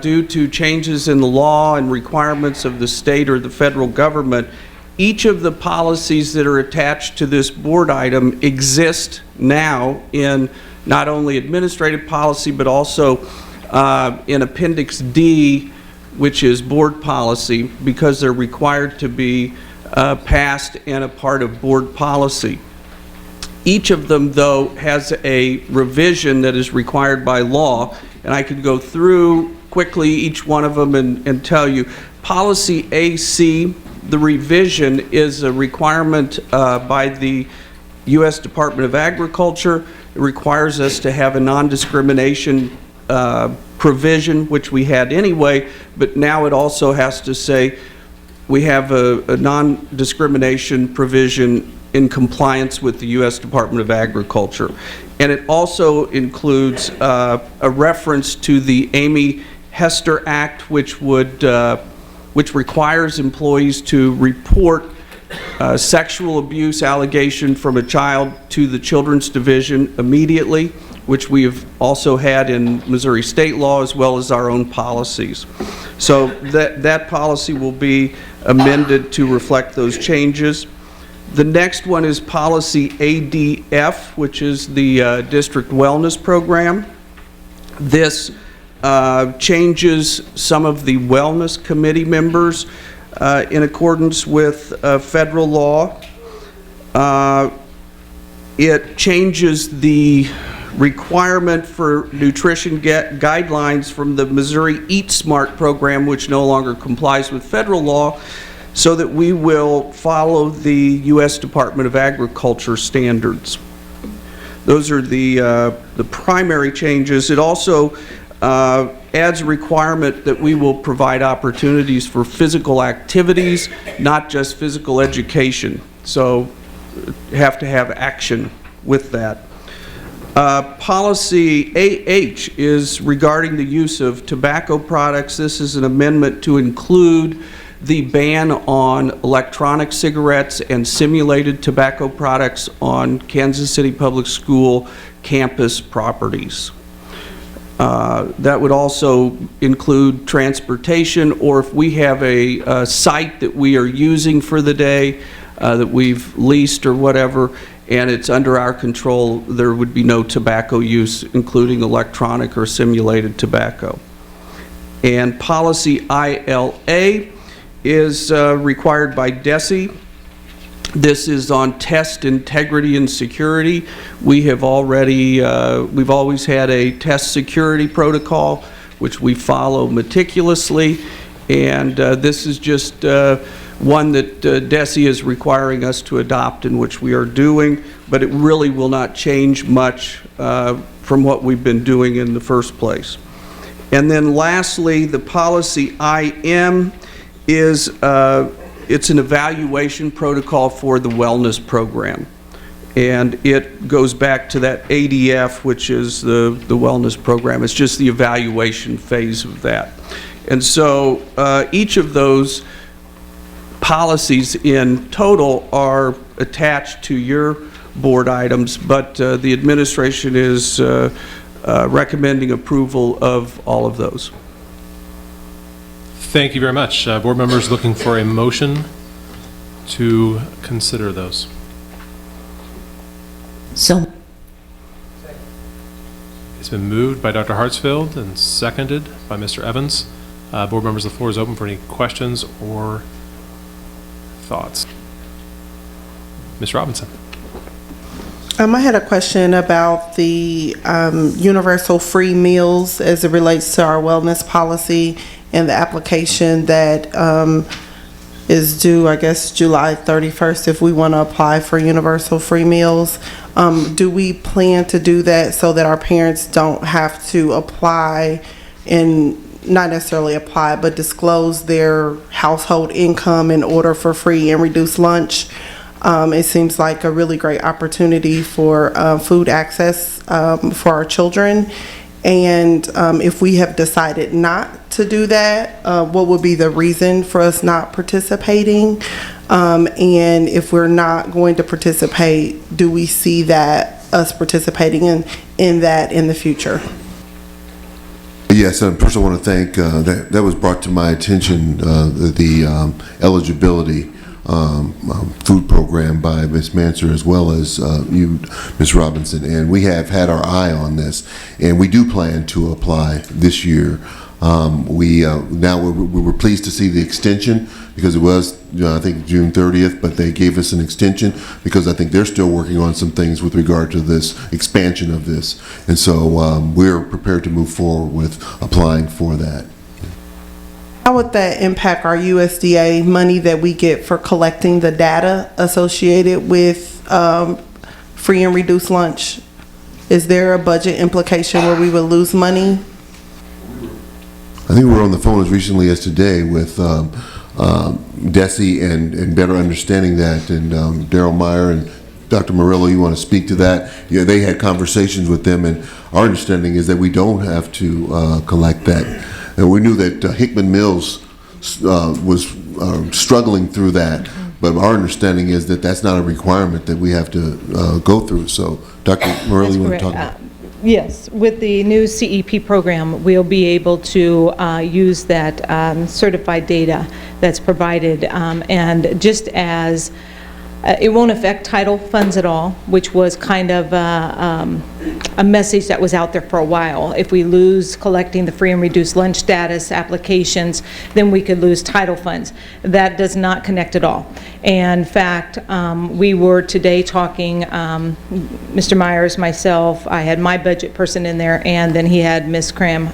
due to changes in the law and requirements of the state or the federal government. Each of the policies that are attached to this board item exist now in not only administrative policy, but also in Appendix D, which is board policy, because they're required to be passed and a part of board policy. Each of them, though, has a revision that is required by law, and I could go through quickly each one of them and tell you. Policy AC, the revision is a requirement by the U.S. Department of Agriculture. It requires us to have a non-discrimination provision, which we had anyway, but now it also has to say we have a non-discrimination provision in compliance with the U.S. Department of Agriculture. And it also includes a reference to the Amy Hester Act, which requires employees to report sexual abuse allegation from a child to the Children's Division immediately, which we have also had in Missouri state law as well as our own policies. So that policy will be amended to reflect those changes. The next one is policy ADF, which is the district wellness program. This changes some of the wellness committee members in accordance with federal law. It changes the requirement for nutrition guidelines from the Missouri Eat Smart program, which no longer complies with federal law, so that we will follow the U.S. Department of Agriculture standards. Those are the primary changes. It also adds a requirement that we will provide opportunities for physical activities, not just physical education. So have to have action with that. Policy AH is regarding the use of tobacco products. This is an amendment to include the ban on electronic cigarettes and simulated tobacco products on Kansas City Public School campus properties. That would also include transportation, or if we have a site that we are using for the day that we've leased or whatever, and it's under our control, there would be no tobacco use, including electronic or simulated tobacco. And policy ILA is required by DESE. This is on test integrity and security. We have already, we've always had a test security protocol, which we follow meticulously, And this is just one that DESE is requiring us to adopt, in which we are doing, but it really will not change much from what we've been doing in the first place. And then lastly, the policy IM is it's an evaluation protocol for the wellness program. And it goes back to that ADF, which is the wellness program. It's just the evaluation phase of that. And so each of those policies in total are attached to your board items, but the administration is recommending approval of all of those. Thank you very much. Board members looking for a motion to consider those. So, It's been moved by Dr. Hartsfield and seconded by Mr. Evans. Board members, the floor is open for any questions or thoughts. Ms. Robinson. I had a question about the universal free meals as it relates to our wellness policy and the application that is due, I guess, July 31st if we want to apply for universal free meals. Do we plan to do that so that our parents don't have to apply and not necessarily apply, but disclose their household income in order for free and reduced lunch? It seems like a really great opportunity for food access for our children. And if we have decided not to do that, what would be the reason for us not participating? And if we're not going to participate, do we see that us participating in that in the future? Yes, first I want to thank, that was brought to my attention, the eligibility food program by Ms. Manser as well as you, Ms. Robinson, and we have had our eye on this, and we do plan to apply this year. We were pleased to see the extension because it was, I think, June 30th, but they gave us an extension because I think they're still working on some things with regard to this expansion of this, and so we're prepared to move forward with applying for that. How would that impact our USDA money that we get for collecting the data associated with free and reduced lunch? Is there a budget implication where we would lose money? I think we were on the phone as recently as today with DESE and better understanding that, and Daryl Meyer and Dr. Murillo, you want to speak to that? Yeah, they had conversations with them, and our understanding is that we don't have to collect that. And we knew that Hickman Mills was struggling through that, but our understanding is that that's not a requirement that we have to go through. So, Dr. Murillo, you want to talk about? Yes, with the new CEP program, we'll be able to use that certified data that's provided, and just as it won't affect title funds at all, which was kind of a message that was out there for a while. If we lose collecting the free and reduced lunch status applications, then we could lose title funds. That does not connect at all. And in fact, we were today talking, Mr. Myers, myself, I had my budget person in there, and then he had Ms. Cram,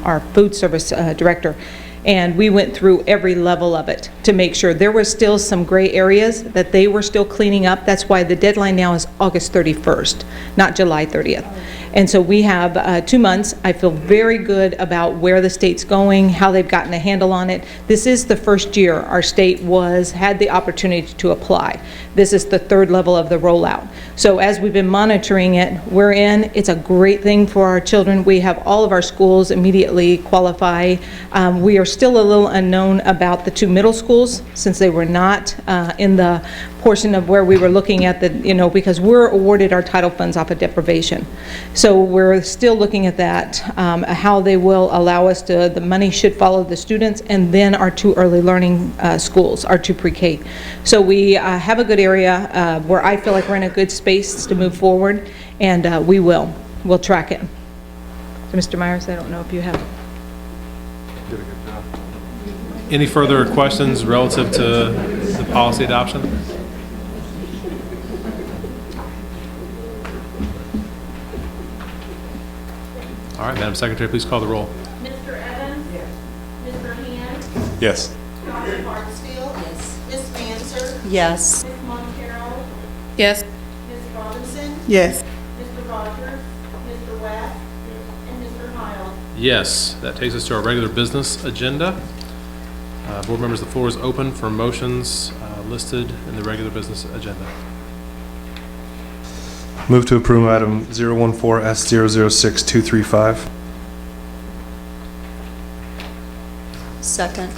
our food service director. And we went through every level of it to make sure there were still some gray areas that they were still cleaning up. That's why the deadline now is August 31st, not July 30th. And so we have 2 months. I feel very good about where the state's going, how they've gotten a handle on it. This is the first year our state had the opportunity to apply. This is the third level of the rollout. So as we've been monitoring it, we're in. It's a great thing for our children. We have all of our schools immediately qualify. We are still a little unknown about the 2 middle schools since they were not in the portion of where we were looking at because we're awarded our title funds off of deprivation. So we're still looking at that, how they will allow us to, the money should follow the students, and then our 2 early learning schools, our 2 pre-K. So we have a good area where I feel like we're in a good space to move forward, and we'll track it. So Mr. Myers, I don't know if you have. Any further questions relative to the policy adoption? All right, Madam Secretary, please call the roll. Mr. Evans? Yes. Mr. Hand? Yes. Dr. Hartsfield? Yes. Ms. Mansur? Yes. Ms. Montero? Yes. Ms. Robinson? Yes. Mr. Rogers? Mr. West? And Mr. Heil? Yes, that takes us to our regular business agenda. Board members, the floor is open for motions listed in the regular business agenda. Move to approve item 014S006235. Second.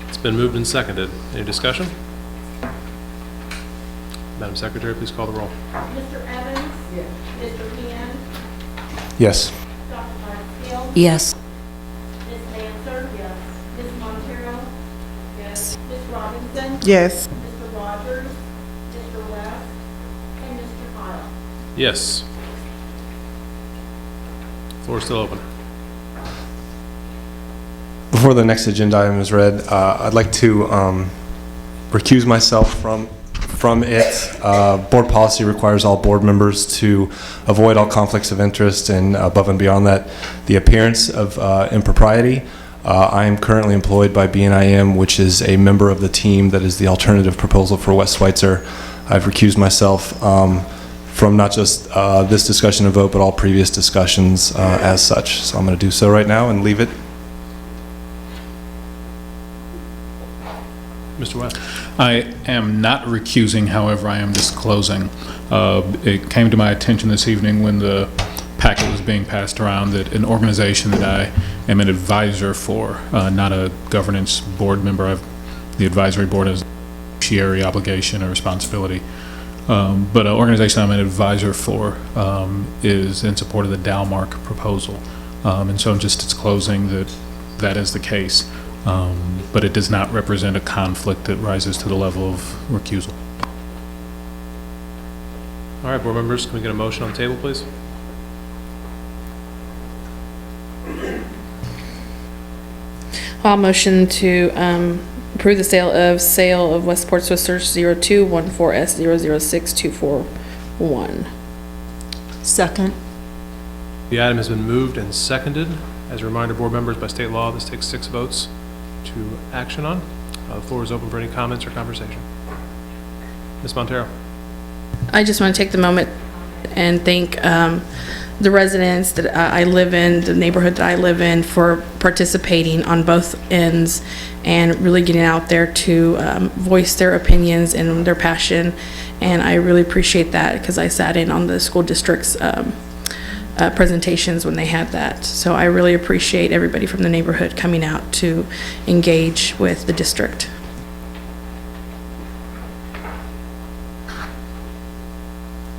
It's been moved and seconded. Any discussion? Madam Secretary, please call the roll. Mr. Evans? Yes. Mr. Hand? Yes. Dr. Hartsfield? Yes. Ms. Mansur? Yes. Ms. Montero? Yes. Ms. Robinson? Yes. Mr. Rogers? Mr. West? And Mr. Heil? Yes. Floor is still open. Before the next agenda item is read, I'd like to recuse myself from it. Board policy requires all board members to avoid all conflicts of interest, and above and beyond that, the appearance of impropriety. I am currently employed by BNIM, which is a member of the team that is the alternative proposal for West Schweitzer. I've recused myself from not just this discussion and vote, but all previous discussions as such. So I'm going to do so right now and leave it. Mr. West. I am not recusing, however, I am disclosing. It came to my attention this evening when the packet was being passed around that an organization that I am an advisor for, not a governance board member. The advisory board has a fiduciary obligation or responsibility. But an organization I'm an advisor for is in support of the Dalmark proposal. And so I'm just disclosing that that is the case. But it does not represent a conflict that rises to the level of recusal. All right, board members, can we get a motion on the table, please? I'll motion to approve the sale of Westport Swissers 0214S006241. Second. The item has been moved and seconded. As a reminder, board members, by state law, this takes 6 votes to action on. The floor is open for any comments or conversation. Ms. Montero. I just want to take the moment and thank the residents that I live in, the neighborhood that I live in, for participating on both ends and really getting out there to voice their opinions and their passion. And I really appreciate that because I sat in on the school district's presentations when they had that. So I really appreciate everybody from the neighborhood coming out to engage with the district.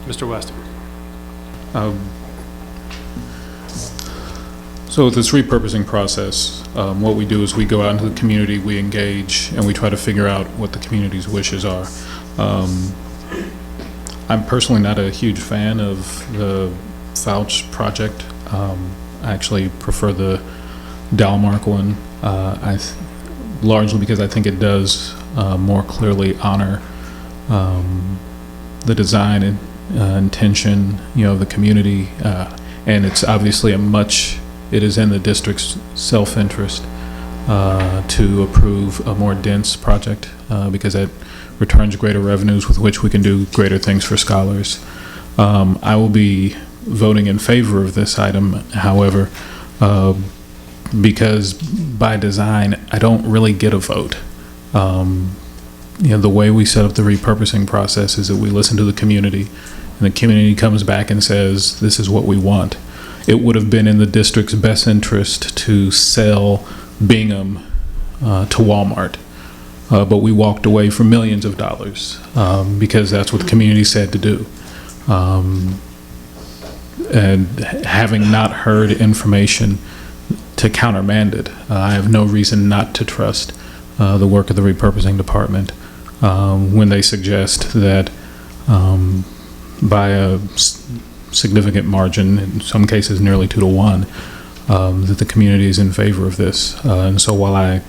Mr. West. So with this repurposing process, what we do is we go out into the community, we engage, and we try to figure out what the community's wishes are. I'm personally not a huge fan of the Fouch project. I actually prefer the Dalmark one, largely because I think it does more clearly honor the design and intention, of the community, and it's obviously it is in the district's self-interest to approve a more dense project because it returns greater revenues with which we can do greater things for scholars. I will be voting in favor of this item, however, because by design, I don't really get a vote. The way we set up the repurposing process is that we listen to the community, and the community comes back and says, this is what we want. It would have been in the district's best interest to sell Bingham to Walmart, but we walked away for millions of dollars because that's what the community said to do. And having not heard information to countermand it, I have no reason not to trust the work of the repurposing department when they suggest that by a significant margin, in some cases nearly 2 to 1, that the community is in favor of this. And so while I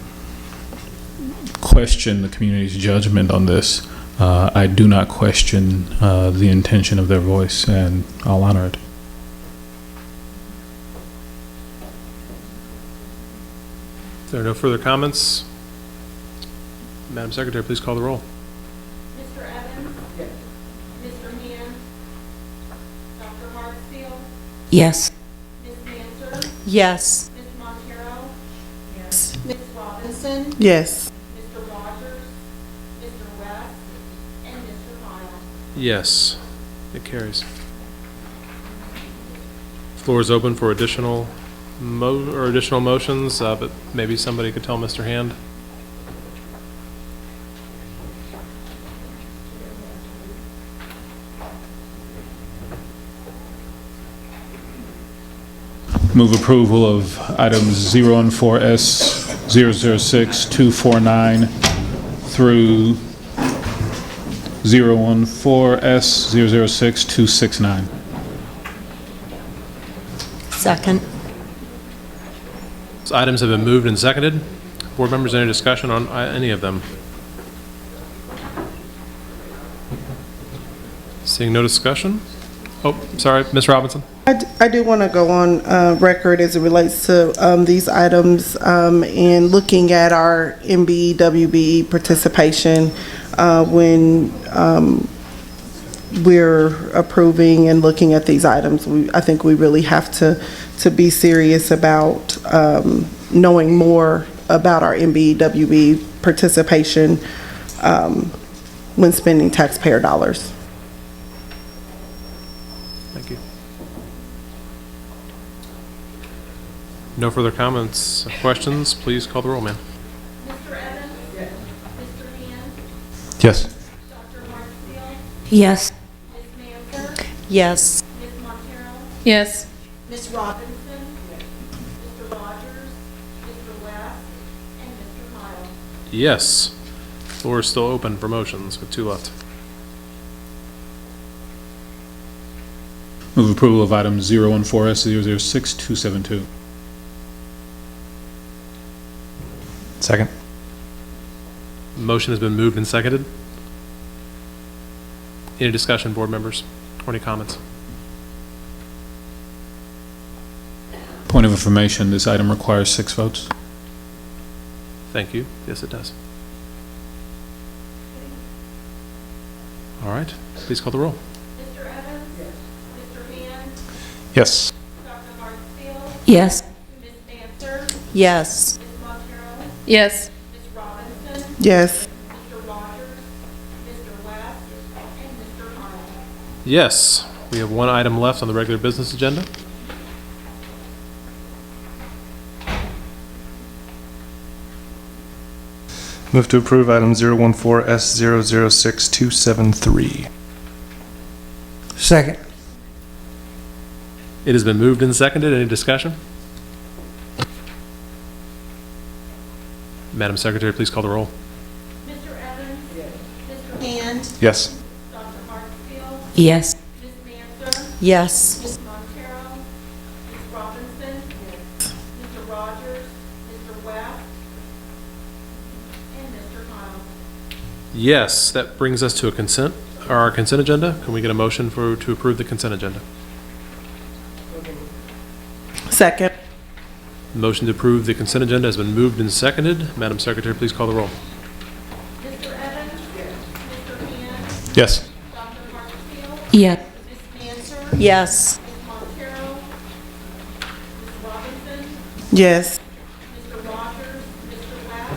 question the community's judgment on this, I do not question the intention of their voice, and I'll honor it. If there are no further comments, Madam Secretary, please call the roll. Mr. Evans? Yes. Mr. Hand? Dr. Hartsfield? Yes. Ms. Mansur? Yes. Ms. Montero? Yes. Ms. Robinson? Yes. Mr. Rogers? Mr. West? And Mr. Pyle? Yes, it carries. Floor is open for additional motions, but maybe somebody could tell Mr. Hand. Move approval of items 014S006-249 through 014S006-269. Second. So items have been moved and seconded. Board members, any discussion on any of them? Seeing no discussion? Oh, sorry, Ms. Robinson. I do want to go on record as it relates to these items and looking at our MBWB participation when we're approving and looking at these items. I think we really have to be serious about knowing more about our MBWB participation when spending taxpayer dollars. Thank you. No further comments or questions. Please call the roll, ma'am. Mr. Evans? Yes. Mr. Hand? Yes. Dr. Hartsfield? Yes. Ms. Mansur? Yes. Ms. Montero? Yes. Ms. Robinson? Mr. Rogers? Mr. West? And Mr. Pyle? Yes. Floor is still open for motions with 2 left. Move approval of item 014S006-272. Second. Motion has been moved and seconded. Any discussion, board members, or any comments? Point of information, this item requires 6 votes. Thank you. Yes, it does. All right. Please call the roll. Mr. Evans? Yes. Mr. Hand? Yes. Dr. Hartsfield? Yes. Ms. Mansur? Yes. Ms. Montero? Yes. Ms. Robinson? Yes. Mr. Rogers? Mr. West? And Mr. Pyle? Yes. We have 1 item left on the regular business agenda. Move to approve item 014S006-273. Second. It has been moved and seconded. Any discussion? Madam Secretary, please call the roll. Mr. Evans? Yes. Mr. Hand? Yes. Dr. Hartsfield? Yes. Ms. Mansur? Yes. Ms. Montero? Ms. Robinson? Yes. Mr. Rogers? Mr. West? And Mr. Pyle? Yes, that brings us to our consent agenda. Can we get a motion to approve the consent agenda? Second. Motion to approve the consent agenda has been moved and seconded. Madam Secretary, please call the roll. Mr. Evans? Yes. Mr. Hand? Yes. Dr. Hartsfield? Yes. Ms. Mansur? Yes. Ms. Montero? Ms. Robinson? Yes. Mr. Rogers? Mr. West?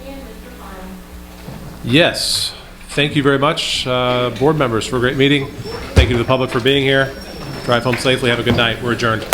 And Mr. Pyle? Yes. Thank you very much, board members, for a great meeting. Thank you to the public for being here. Drive home safely. Have a good night. We're adjourned.